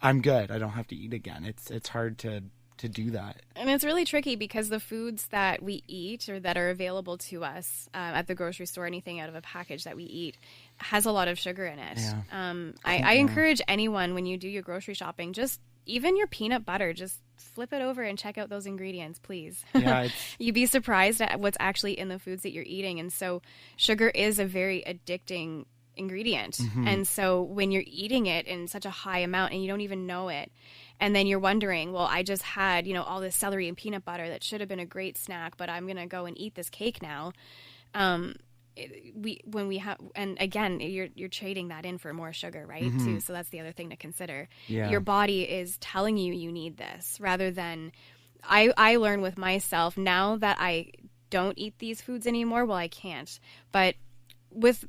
I'm good, I don't have to eat again. It's hard to do that. And it's really tricky because the foods that we eat or that are available to us at the grocery store, anything out of a package that we eat, has a lot of sugar in it. Yeah. I encourage anyone, when you do your grocery shopping, just even your peanut butter, just flip it over and check out those ingredients, please. Yeah, You'd be surprised at what's actually in the foods that you're eating. And so sugar is a very addicting ingredient. And so when you're eating it in such a high amount and you don't even know it, and then you're wondering, well, I just had, you know, all this celery and peanut butter that should have been a great snack, but I'm going to go and eat this cake now. And again, you're trading that in for more sugar, right? Too. So that's the other thing to consider. Yeah. Your body is telling you need this, rather than I learn with myself now that I don't eat these foods anymore. Well, I can't, but with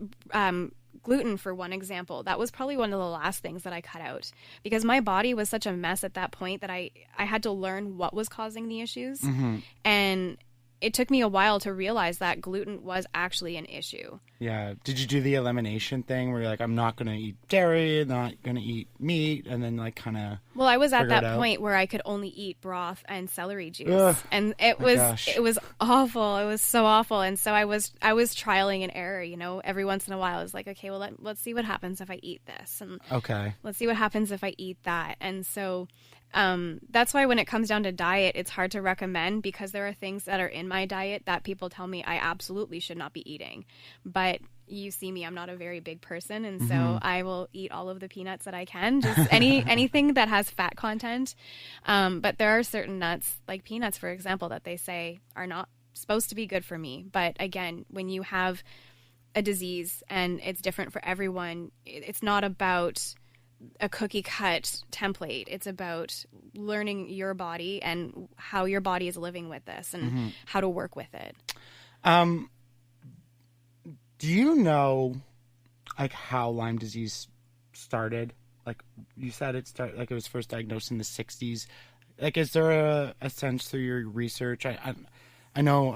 gluten, for one example, that was probably one of the last things that I cut out, because my body was such a mess at that point that I had to learn what was causing the issues. And it took me a while to realize that gluten was actually an issue. Yeah. Did you do the elimination thing where you're like, I'm not going to eat dairy, not going to eat meat, and then like kind of... Well, I was at that point where I could only eat broth and celery juice. And it was awful. It was so awful. And so I was trialing and error, you know, every once in a while. I was like, okay, well, let's see what happens if I eat this. And let's see what happens if I eat that. And so that's why when it comes down to diet, it's hard to recommend, because there are things that are in my diet that people tell me I absolutely should not be eating. But you see me, I'm not a very big person, and so I will eat all of the peanuts that I can, just anything that has fat content. But there are certain nuts, like peanuts, for example, that they say are not supposed to be good for me. But again, when you have a disease and it's different for everyone, it's not about a cookie cut template. It's about learning your body and how your body is living with this and how to work with it. Do you know like how Lyme disease started? Like you said, it was first diagnosed in the 60s. Like, is there a sense through your research? I know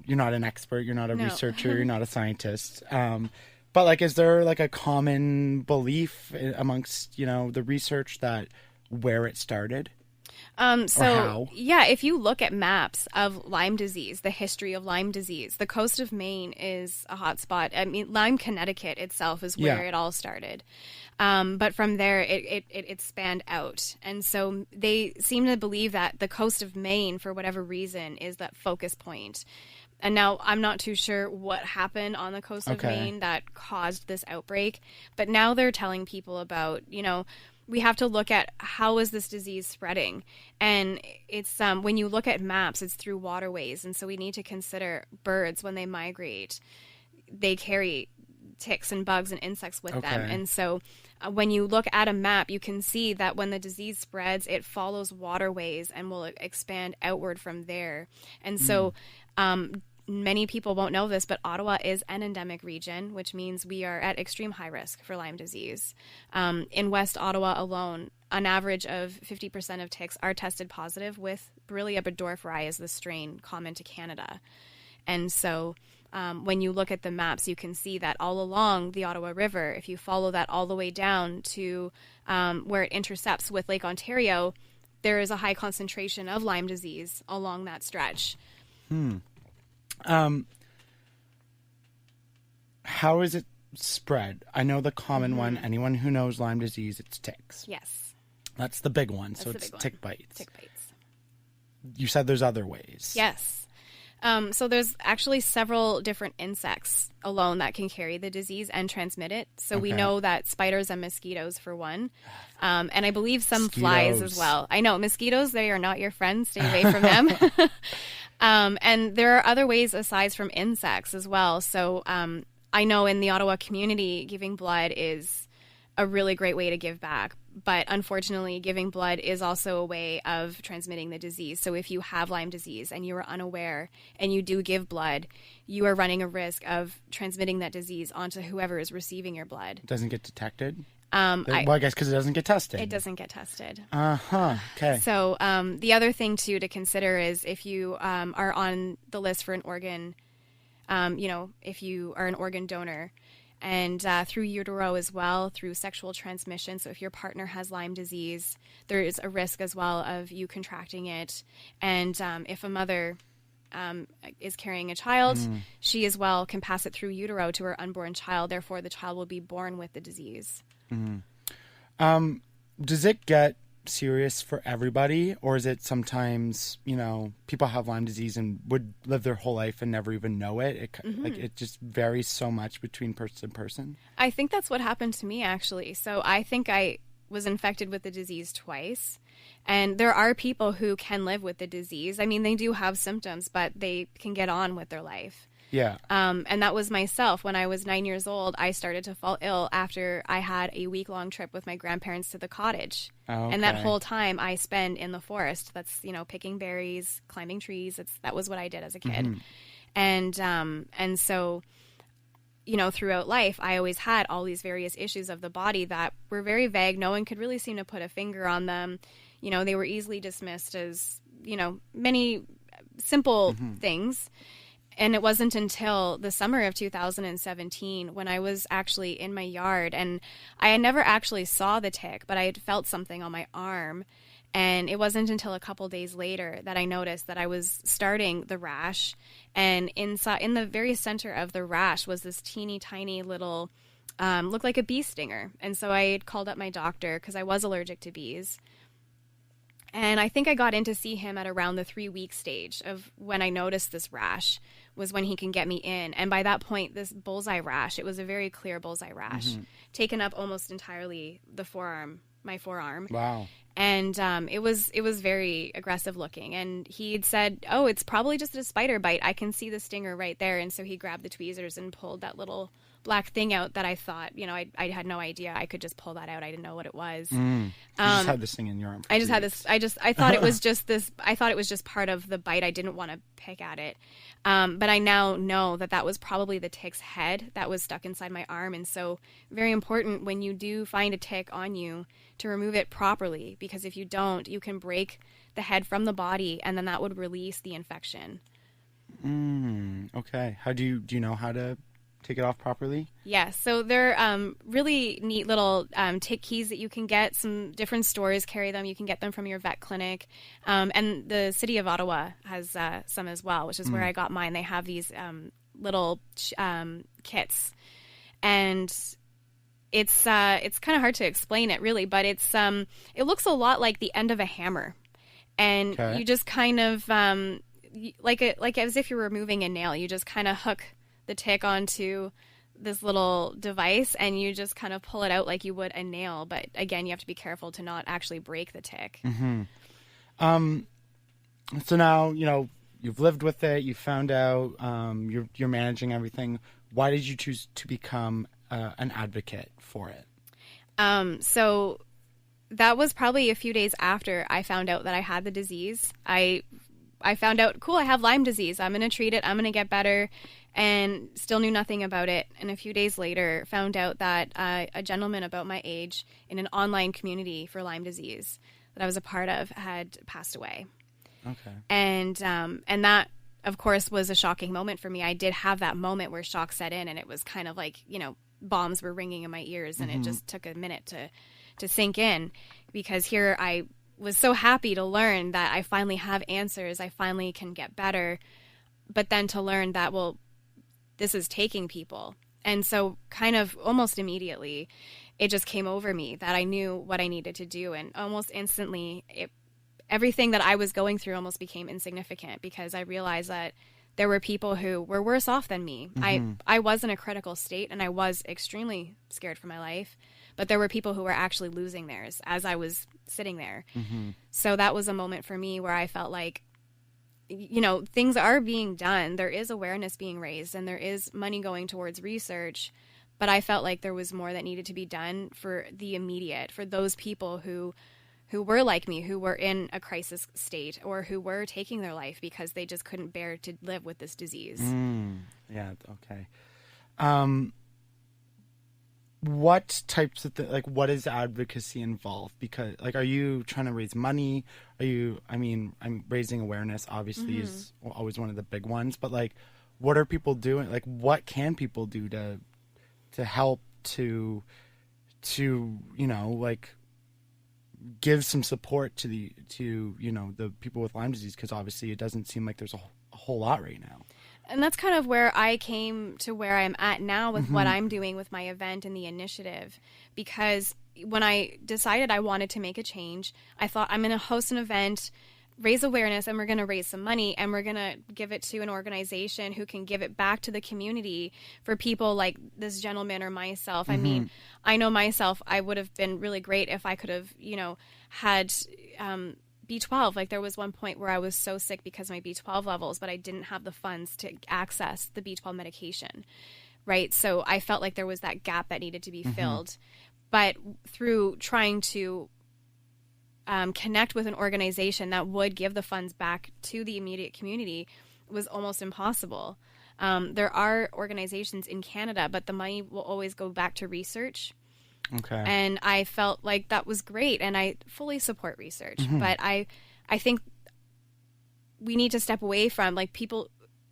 you're not an expert, you're not a researcher, you're not a scientist. But like, is there like a common belief amongst, you know, the research that where it started? Yeah, if you look at maps of Lyme disease, the history of Lyme disease, the coast of Maine is a hot spot. I mean, Lyme, Connecticut itself is where it all started. But from there, it spanned out. And so they seem to believe that the coast of Maine, for whatever reason, is that focus point. And now I'm not too sure what happened on the coast of Maine that caused this outbreak. But now they're telling people about, you know, we have to look at how is this disease spreading. And it's when you look at maps, it's through waterways. And so we need to consider birds when they migrate. They carry ticks and bugs and insects with them. And so when you look at a map, you can see that when the disease spreads, it follows waterways and will expand outward from there. And so many people won't know this, but Ottawa is an endemic region, which means we are at extreme high risk for Lyme disease. In West Ottawa alone, an average of 50% of ticks are tested positive with Borrelia burgdorferi as the strain common to Canada. And so when you look at the maps, you can see that all along the Ottawa River, if you follow that all the way down to where it intercepts with Lake Ontario, there is a high concentration of Lyme disease along that stretch. How is it spread? I know the common one, anyone who knows Lyme disease, it's ticks. Yes. That's the big one. That's so the it's big one. tick bites. Tick bites. You said there's other ways. Yes. So there's actually several different insects alone that can carry the disease and transmit it. So we know that spiders and mosquitoes, for one, and I believe some flies as well. I know mosquitoes, they are not your friends. Stay away from them. And there are other ways aside from insects as well. So I know in the Ottawa community, giving blood is a really great way to give back. But unfortunately, giving blood is also a way of transmitting the disease. So if you have Lyme disease and you are unaware and you do give blood, you are running a risk of transmitting that disease onto whoever is receiving your blood. It doesn't get detected? I guess because it doesn't get tested. It doesn't get tested. Okay. So the other thing, too, to consider is if you are on the list for an organ, if you are an organ donor, and through utero as well, through sexual transmission. So if your partner has Lyme disease, there is a risk as well of you contracting it. And if a mother is carrying a child, she as well can pass it through utero to her unborn child. Therefore, the child will be born with the disease. Does it get serious for everybody, or is it sometimes, people have Lyme disease and would live their whole life and never even know it? It just varies so much between person to person. I think that's what happened to me, actually. So I think I was infected with the disease twice. And there are people who can live with the disease. I mean, they do have symptoms, but they can get on with their life. Yeah. And that was myself. When I was 9 years old, I started to fall ill after I had a week-long trip with my grandparents to the cottage. Okay. And that whole time I spent in the forest. That's, picking berries, climbing trees. That was what I did as a kid. And so, throughout life, I always had all these various issues of the body that were very vague. No one could really seem to put a finger on them. They were easily dismissed as, many simple things. And it wasn't until the summer of 2017 when I was actually in my yard, and I had never actually saw the tick, but I had felt something on my arm. And it wasn't until a couple days later that I noticed that I was starting the rash. And in the very center of the rash was this teeny tiny little, looked like a bee stinger. And so I had called up my doctor because I was allergic to bees. And I think I got in to see him at around the 3-week stage of when I noticed this rash was when he can get me in. And by that point, this bullseye rash, it was a very clear bullseye rash, taken up almost entirely my forearm. Wow. And it was very aggressive looking. And he'd said, oh, it's probably just a spider bite. I can see the stinger right there. And so he grabbed the tweezers and pulled that little black thing out that I thought, I had no idea I could just pull that out. I didn't know what it was. You just had this thing in your arm. I thought it was just this. I thought it was just part of the bite. I didn't want to pick at it. But I now know that was probably the tick's head that was stuck inside my arm. And so very important when you do find a tick on you to remove it properly, because if you don't, you can break the head from the body and then that would release the infection. Okay. How do you know how to take it off properly? Yeah, so they're really neat little tick keys that you can get. Some different stores carry them. You can get them from your vet clinic. And the city of Ottawa has some as well, which is where I got mine. They have these little kits. And it's kind of hard to explain it, really, but it looks a lot like the end of a hammer. And you just kind of, like as if you're removing a nail, you just kind of hook the tick onto this little device and you just kind of pull it out like you would a nail. But again, you have to be careful to not actually break the tick. So now, you've lived with it, you found out, you're managing everything. Why did you choose to become an advocate for it? So that was probably a few days after I found out that I had the disease. I found out, cool, I have Lyme disease. I'm going to treat it. I'm going to get better. And still knew nothing about it. And a few days later, found out that a gentleman about my age in an online community for Lyme disease that I was a part of had passed away. Okay. And that, of course, was a shocking moment for me. I did have that moment where shock set in, and it was kind of like, bombs were ringing in my ears, and it just took a minute to sink in, because here I was so happy to learn that I finally have answers. I finally can get better. But then to learn that, well, this is taking people. And so kind of almost immediately, it just came over me that I knew what I needed to do. And almost instantly, everything that I was going through almost became insignificant, because I realized that there were people who were worse off than me. I was in a critical state, and I was extremely scared for my life. But there were people who were actually losing theirs as I was sitting there. So that was a moment for me where I felt like, things are being done. There is awareness being raised, and there is money going towards research. But I felt like there was more that needed to be done for the immediate, for those people who were like me, who were in a crisis state, or who were taking their life because they just couldn't bear to live with this disease. Yeah, okay. What types of what is advocacy involved? Because are you trying to raise money? I'm raising awareness obviously is always one of the big ones, but what are people doing? What can people do to help to give some support to the people with Lyme disease? Because obviously it doesn't seem like there's a whole lot right now. And that's kind of where I came to where I'm at now with what I'm doing with my event and the initiative. Because when I decided I wanted to make a change, I thought, I'm going to host an event, raise awareness, and we're going to raise some money, and we're going to give it to an organization who can give it back to the community for people like this gentleman or myself. I mean, I know myself, I would have been really great if I could have, had B12. There was one point where I was so sick because of my B12 levels, but I didn't have the funds to access the B12 medication, right? So I felt like there was that gap that needed to be filled. But through trying to connect with an organization that would give the funds back to the immediate community was almost impossible. There are organizations in Canada, but the money will always go back to research. Okay. And I felt like that was great, and I fully support research. But I think we need to step away from people.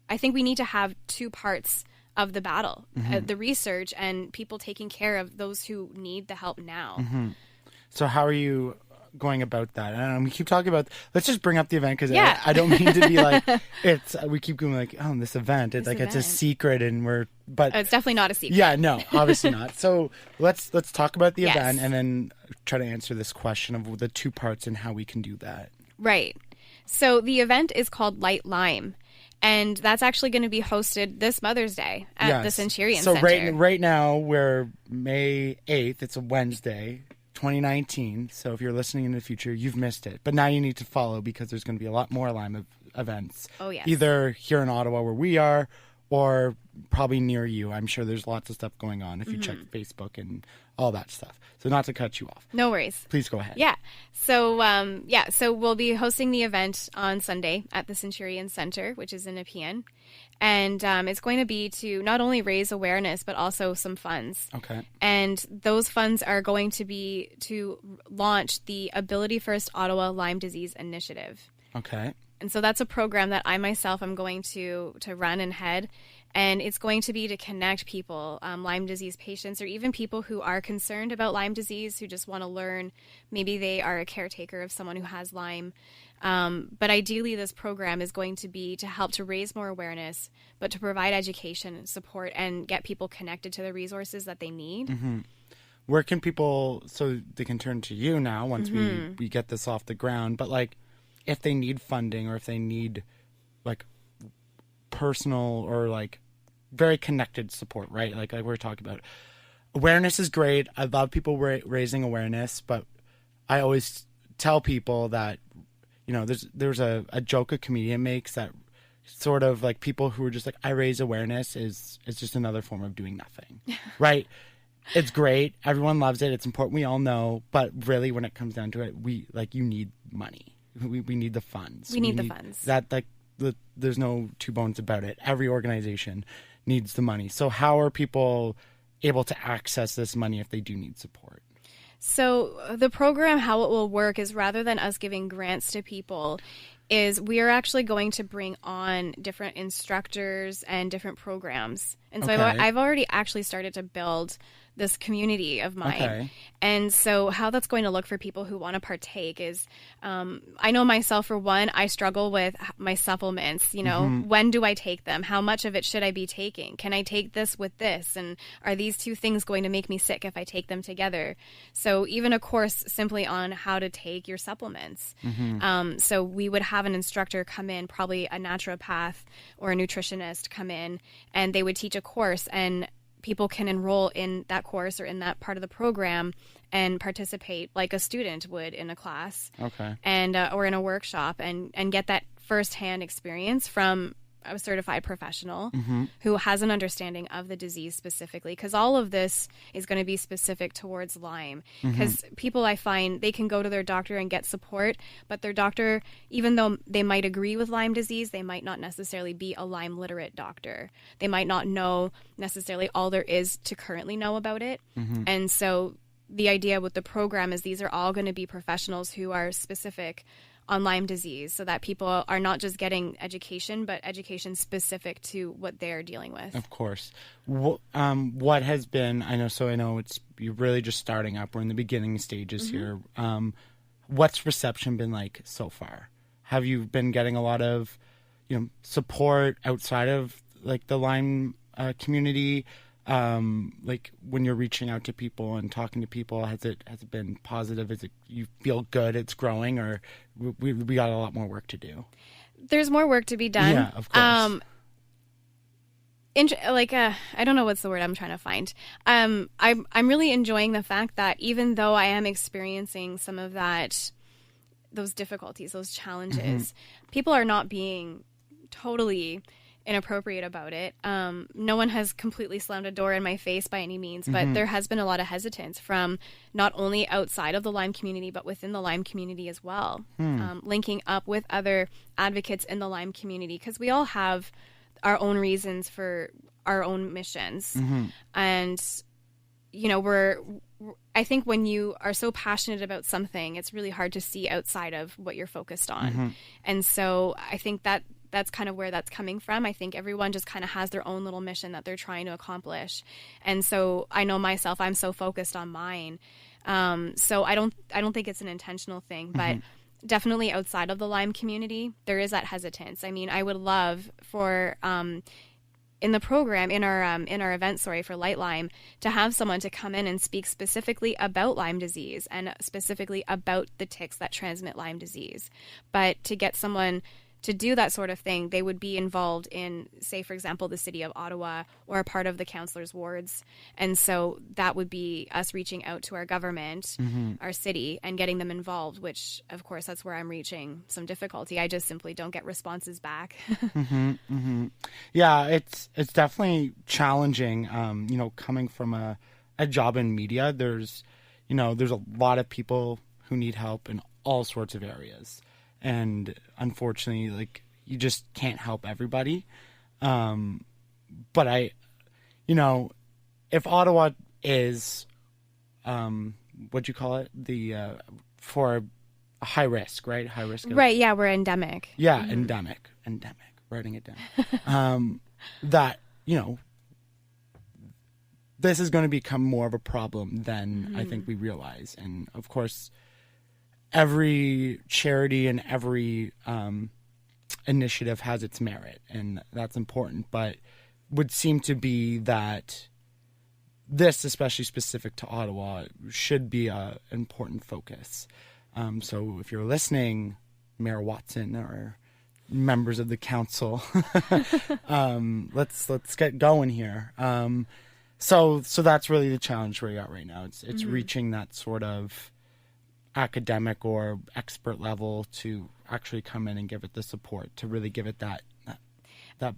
I think we need to have two parts of the battle: the research and people taking care of those who need the help now. So how are you going about that? And we keep talking about, let's just bring up the event, because I don't mean to be we keep going this event, it's it's a secret, and but it's definitely not a secret. Yeah, no, obviously not. So let's talk about the event, and then try to answer this question of the two parts and how we can do that. Right. So the event is called Light Lyme, and that's actually going to be hosted this Mother's Day at the Centurion Center. So right now we're May 8th. It's a Wednesday, 2019. So if you're listening in the future, you've missed it. But now you need to follow, because there's going to be a lot more Lyme events. Oh, yes. Either here in Ottawa where we are, or probably near you. I'm sure there's lots of stuff going on if you check Facebook and all that stuff. So not to cut you off. No worries. Please go ahead. Yeah. So, so we'll be hosting the event on Sunday at the Centurion Center, which is in Nepean. And it's going to be to not only raise awareness, but also some funds. Okay. And those funds are going to be to launch the Ability First Ottawa Lyme Disease Initiative. Okay. And so that's a program that I myself am going to run and head. And it's going to be to connect people, Lyme disease patients, or even people who are concerned about Lyme disease, who just want to learn. Maybe they are a caretaker of someone who has Lyme. But ideally, this program is going to be to help to raise more awareness, but to provide education and support and get people connected to the resources that they need. Mm-hmm. Where can people, so they can turn to you now once we get this off the ground, but if they need funding, or if they need personal or very connected support, right? Like we're talking about. Awareness is great. I love people raising awareness, but I always tell people that, there's a joke a comedian makes that sort of like people who are just like, I raise awareness is just another form of doing nothing, right? It's great. Everyone loves it. It's important. We all know. But really, when it comes down to it, you need money. We need the funds. We need the funds. There's no two bones about it. Every organization needs the money. So how are people able to access this money if they do need support? So the program, how it will work is rather than us giving grants to people, is we are actually going to bring on different instructors and different programs. And so I've already actually started to build this community of mine. Okay. And so how that's going to look for people who want to partake is, I know myself, for one, I struggle with my supplements. When do I take them? How much of it should I be taking? Can I take this with this? And are these two things going to make me sick if I take them together? So even a course simply on how to take your supplements. So we would have an instructor come in, probably a naturopath or a nutritionist come in, and they would teach a course, and people can enroll in that course or in that part of the program and participate like a student would in a class, and or in a workshop, and get that firsthand experience from a certified professional who has an understanding of the disease specifically, because all of this is going to be specific towards Lyme. Because people, I find, they can go to their doctor and get support, but their doctor, even though they might agree with Lyme disease, they might not necessarily be a Lyme literate doctor. They might not know necessarily all there is to currently know about it. And so the idea with the program is these are all going to be professionals who are specific on Lyme disease, so that people are not just getting education, but education specific to what they're dealing with. Of course. What has been, I know you're really just starting up. We're in the beginning stages here. What's reception been like so far? Have you been getting a lot of, support outside of like the Lyme community? Like when you're reaching out to people and talking to people, has it been positive? Is it, you feel good it's growing, or we got a lot more work to do? There's more work to be done. Yeah, of course. I don't know what's the word I'm trying to find. I'm really enjoying the fact that even though I am experiencing some of those difficulties, those challenges, people are not being totally inappropriate about it. No one has completely slammed a door in my face by any means, but there has been a lot of hesitance from not only outside of the Lyme community, but within the Lyme community as well. Linking up with other advocates in the Lyme community, because we all have our own reasons for our own missions. And, I think when you are so passionate about something, it's really hard to see outside of what you're focused on. And so I think that's kind of where that's coming from. I think everyone just kind of has their own little mission that they're trying to accomplish. And so I know myself, I'm so focused on mine. So I don't think it's an intentional thing, but definitely outside of the Lyme community, there is that hesitance. I mean, I would love for, in the program, in our event, for Light Lyme, to have someone to come in and speak specifically about Lyme disease and specifically about the ticks that transmit Lyme disease. But to get someone to do that sort of thing, they would be involved in, say, for example, the city of Ottawa or a part of the councillors' wards. And so that would be us reaching out to our government, our city, and getting them involved, which, of course, that's where I'm reaching some difficulty. I just simply don't get responses back. Yeah, it's definitely challenging, coming from a job in media. There's a lot of people who need help in all sorts of areas. And unfortunately, you just can't help everybody. But if Ottawa is, what'd you call it? For a high risk, right? High risk. Right. Yeah. We're endemic. Yeah. Endemic. Writing it down. That, this is going to become more of a problem than I think we realize. And of course, every charity and every initiative has its merit, and that's important, but would seem to be that this, especially specific to Ottawa, should be an important focus. So if you're listening, Mayor Watson or members of the council. Let's get going here. So that's really the challenge where you're at right now. It's reaching that sort of academic or expert level to actually come in and give it the support, to really give it that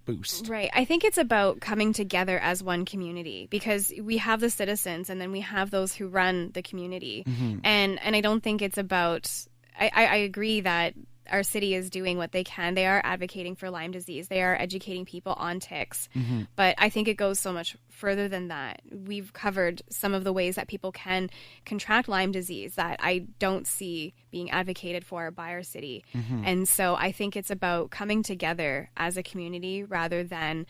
boost. Right. I think it's about coming together as one community, because we have the citizens and then we have those who run the community. And I don't think it's about, I agree that our city is doing what they can. They are advocating for Lyme disease. They are educating people on ticks. But I think it goes so much further than that. We've covered some of the ways that people can contract Lyme disease that I don't see being advocated for by our city. And so I think it's about coming together as a community rather than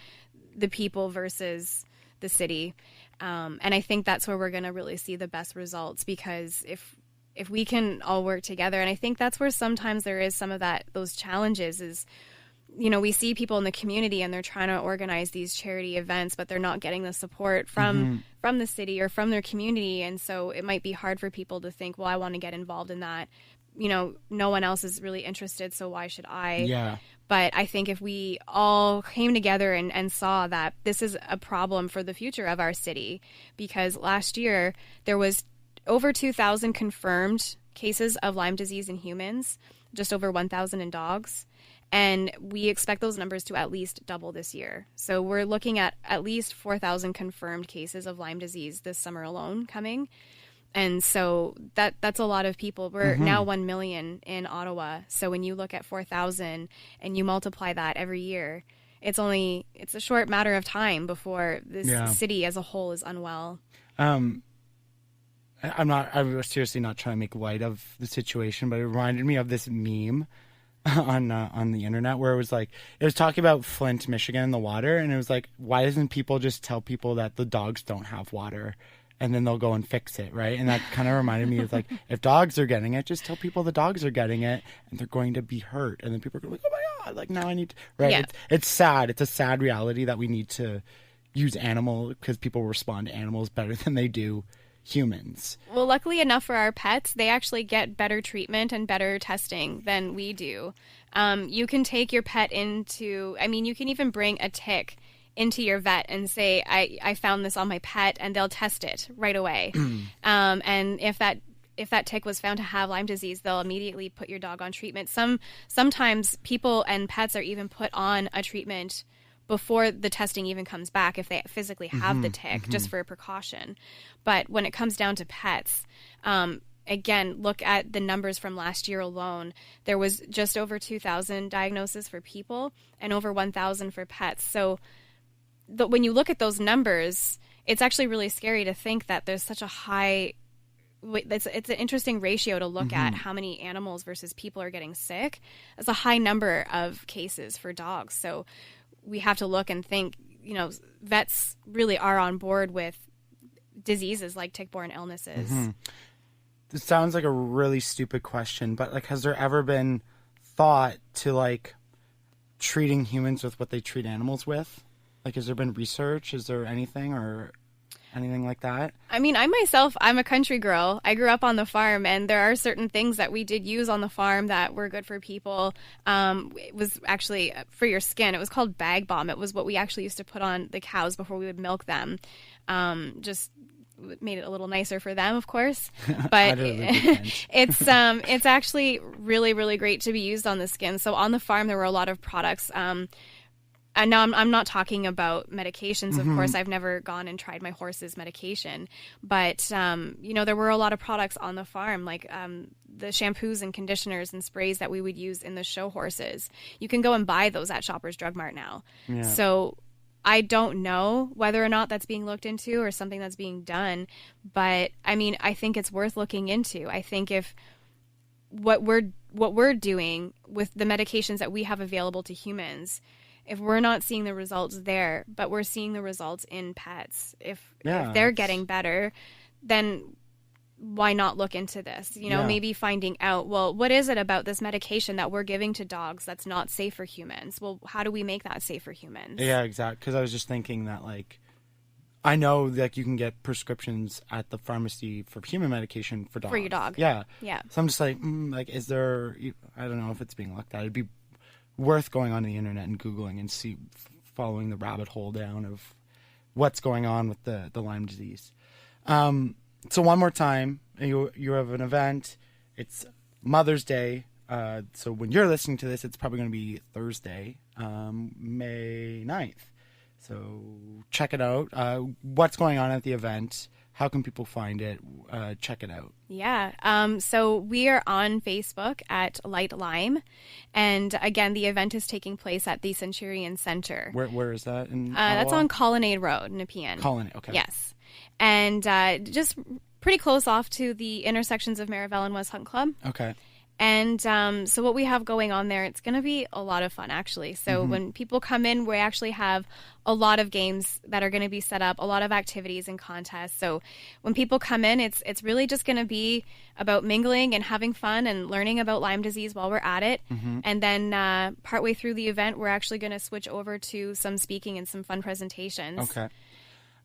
the people versus the city. And I think that's where we're going to really see the best results, because if we can all work together, and I think that's where sometimes there is some of those challenges is, we see people in the community and they're trying to organize these charity events, but they're not getting the support from the city or from their community. And so it might be hard for people to think, well, I want to get involved in that. No one else is really interested, so why should I? Yeah. But I think if we all came together and saw that this is a problem for the future of our city, because last year there was over 2,000 confirmed cases of Lyme disease in humans, just over 1,000 in dogs. And we expect those numbers to at least double this year. So we're looking at least 4,000 confirmed cases of Lyme disease this summer alone coming. And so that's a lot of people. We're now 1 million in Ottawa. So when you look at 4,000 and you multiply that every year, it's a short matter of time before this city as a whole is unwell. I'm seriously not trying to make light of the situation, but it reminded me of this meme on the internet where it was talking about Flint, Michigan, and the water, and it was like, why doesn't people just tell people that the dogs don't have water, and then they'll go and fix it, right? And that kind of reminded me of like, if dogs are getting it, just tell people the dogs are getting it, and they're going to be hurt, and then people are going to be like, oh my god, like now I need to, right? Yeah. It's sad. It's a sad reality that we need to use animal because people respond to animals better than they do humans. Well, luckily enough for our pets, they actually get better treatment and better testing than we do. You can take your pet you can even bring a tick into your vet and say, I found this on my pet, and they'll test it right away. And if that tick was found to have Lyme disease, they'll immediately put your dog on treatment. Sometimes people and pets are even put on a treatment before the testing even comes back if they physically have the tick, just for a precaution. But when it comes down to pets, again, look at the numbers from last year alone. There was just over 2,000 diagnoses for people and over 1,000 for pets. So when you look at those numbers, it's actually really scary to think that there's such a high... It's an interesting ratio to look at how many animals versus people are getting sick. It's a high number of cases for dogs. So we have to look and think, vets really are on board with diseases like tick-borne illnesses. This sounds like a really stupid question, but like, has there ever been thought to like treating humans with what they treat animals with? Like, has there been research? Is there anything like that? I mean, I'm a country girl. I grew up on the farm, and there are certain things that we did use on the farm that were good for people. It was actually for your skin. It was called bag balm. It was what we actually used to put on the cows before we would milk them. Just made it a little nicer for them, of course. But it's actually really, really great to be used on the skin. So on the farm, there were a lot of products. And now I'm not talking about medications, of course. I've never gone and tried my horse's medication. But, there were a lot of products on the farm, like the shampoos and conditioners and sprays that we would use in the show horses. You can go and buy those at Shoppers Drug Mart now. Yeah. So I don't know whether or not that's being looked into or something that's being done. But, I think it's worth looking into. I think if what we're doing with the medications that we have available to humans, if we're not seeing the results there, but we're seeing the results in pets, if they're getting better, then why not look into this? Maybe finding out, well, what is it about this medication that we're giving to dogs that's not safe for humans? Well, how do we make that safe for humans? Yeah, exactly. Because I was just thinking that, like, I know like you can get prescriptions at the pharmacy for human medication for dogs. For your dog. Yeah. Yeah. So I'm just like, is there, I don't know if it's being looked at. It'd be worth going on the internet and Googling and following the rabbit hole down of what's going on with the Lyme disease. So one more time, you have an event. It's Mother's Day. So when you're listening to this, it's probably going to be Thursday, May 9th. So check it out. What's going on at the event? How can people find it? Check it out. Yeah. So we are on Facebook at Light Lyme. And again, the event is taking place at the Centurion Center. Where is that? That's on Colonnade Road, Nepean. Colonnade, okay. Yes. And just pretty close off to the intersections of Marivel and West Hunt Club. Okay. And so what we have going on there, it's going to be a lot of fun, actually. So when people come in, we actually have a lot of games that are going to be set up, a lot of activities and contests. So when people come in, it's really just going to be about mingling and having fun and learning about Lyme disease while we're at it. And then partway through the event, we're actually going to switch over to some speaking and some fun presentations. Okay.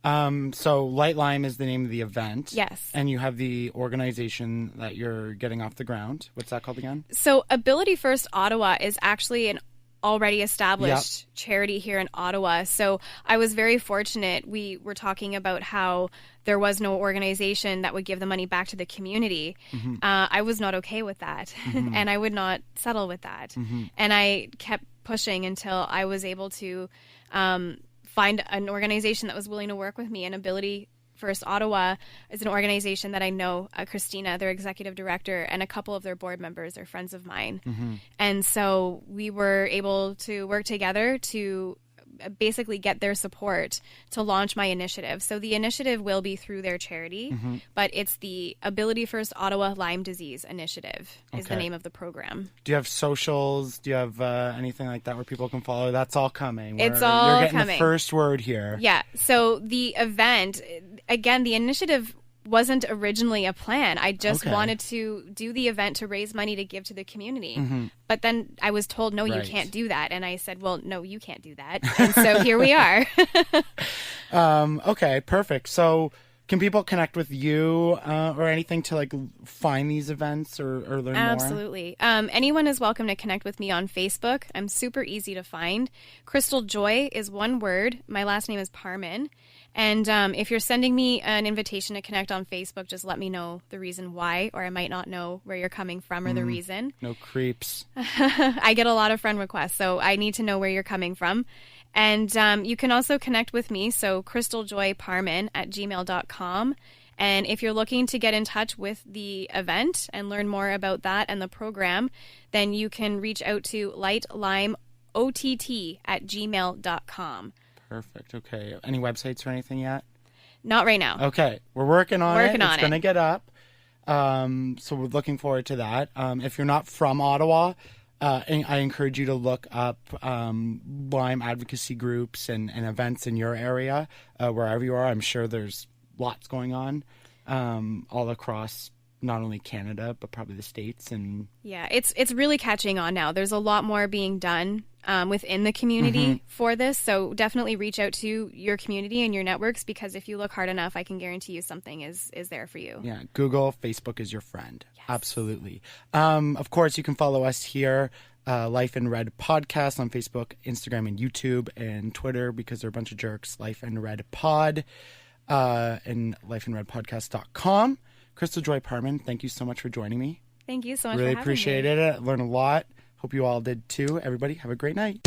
So Light Lyme is the name of the event. Yes. And you have the organization that you're getting off the ground. What's that called again? So Ability First Ottawa is actually an already established charity here in Ottawa. So I was very fortunate. We were talking about how there was no organization that would give the money back to the community. I was not okay with that. And I would not settle with that. And I kept pushing until I was able to find an organization that was willing to work with me. And Ability First Ottawa is an organization that I know, Christina, their executive director, and a couple of their board members are friends of mine. And so we were able to work together to basically get their support to launch my initiative. So the initiative will be through their charity, but it's the Ability First Ottawa Lyme Disease Initiative is the name of the program. Do you have socials? Do you have anything like that where people can follow? That's all coming. It's all You're getting coming. the first word here. Yeah. So the event, again, the initiative wasn't originally a plan. I just wanted to do the event to raise money to give to the community. But then I was told, no, you can't do that. And I said, well, no, you can't do that. And so here we are. Okay, perfect. So can people connect with you or anything to like find these events or learn more? Absolutely. Anyone is welcome to connect with me on Facebook. I'm super easy to find. Crystaljoy is one word. My last name is Parman. And if you're sending me an invitation to connect on Facebook, just let me know the reason why, or I might not know where you're coming from or the reason. No creeps. I get a lot of friend requests, so I need to know where you're coming from. And you can also connect with me, so crystaljoyparman@gmail.com. And if you're looking to get in touch with the event and learn more about that and the program, then you can reach out to lightlymeott@gmail.com. Perfect. Okay. Any websites or anything yet? Not right now. Okay. We're working on it. It's going to get up. So we're looking forward to that. If you're not from Ottawa, I encourage you to look up Lyme advocacy groups and events in your area, wherever you are. I'm sure there's lots going on all across not only Canada, but probably the States. And yeah, it's really catching on now. There's a lot more being done within the community for this. So definitely reach out to your community and your networks, because if you look hard enough, I can guarantee you something is there for you. Yeah, Google, Facebook is your friend. Yes. Absolutely. Of course, you can follow us here, Life in Red Podcast on Facebook, Instagram, and YouTube, and Twitter, because they're a bunch of jerks, Life in Red Pod, and lifeinredpodcast.com. Crystaljoy Parman, thank you so much for joining me. Thank you so much really for having appreciated it. I learned a lot. Hope you all did too. Everybody, have a great night.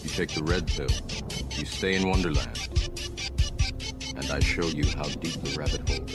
You take the red pill, you stay in Wonderland, and I show you how deep the rabbit hole goes.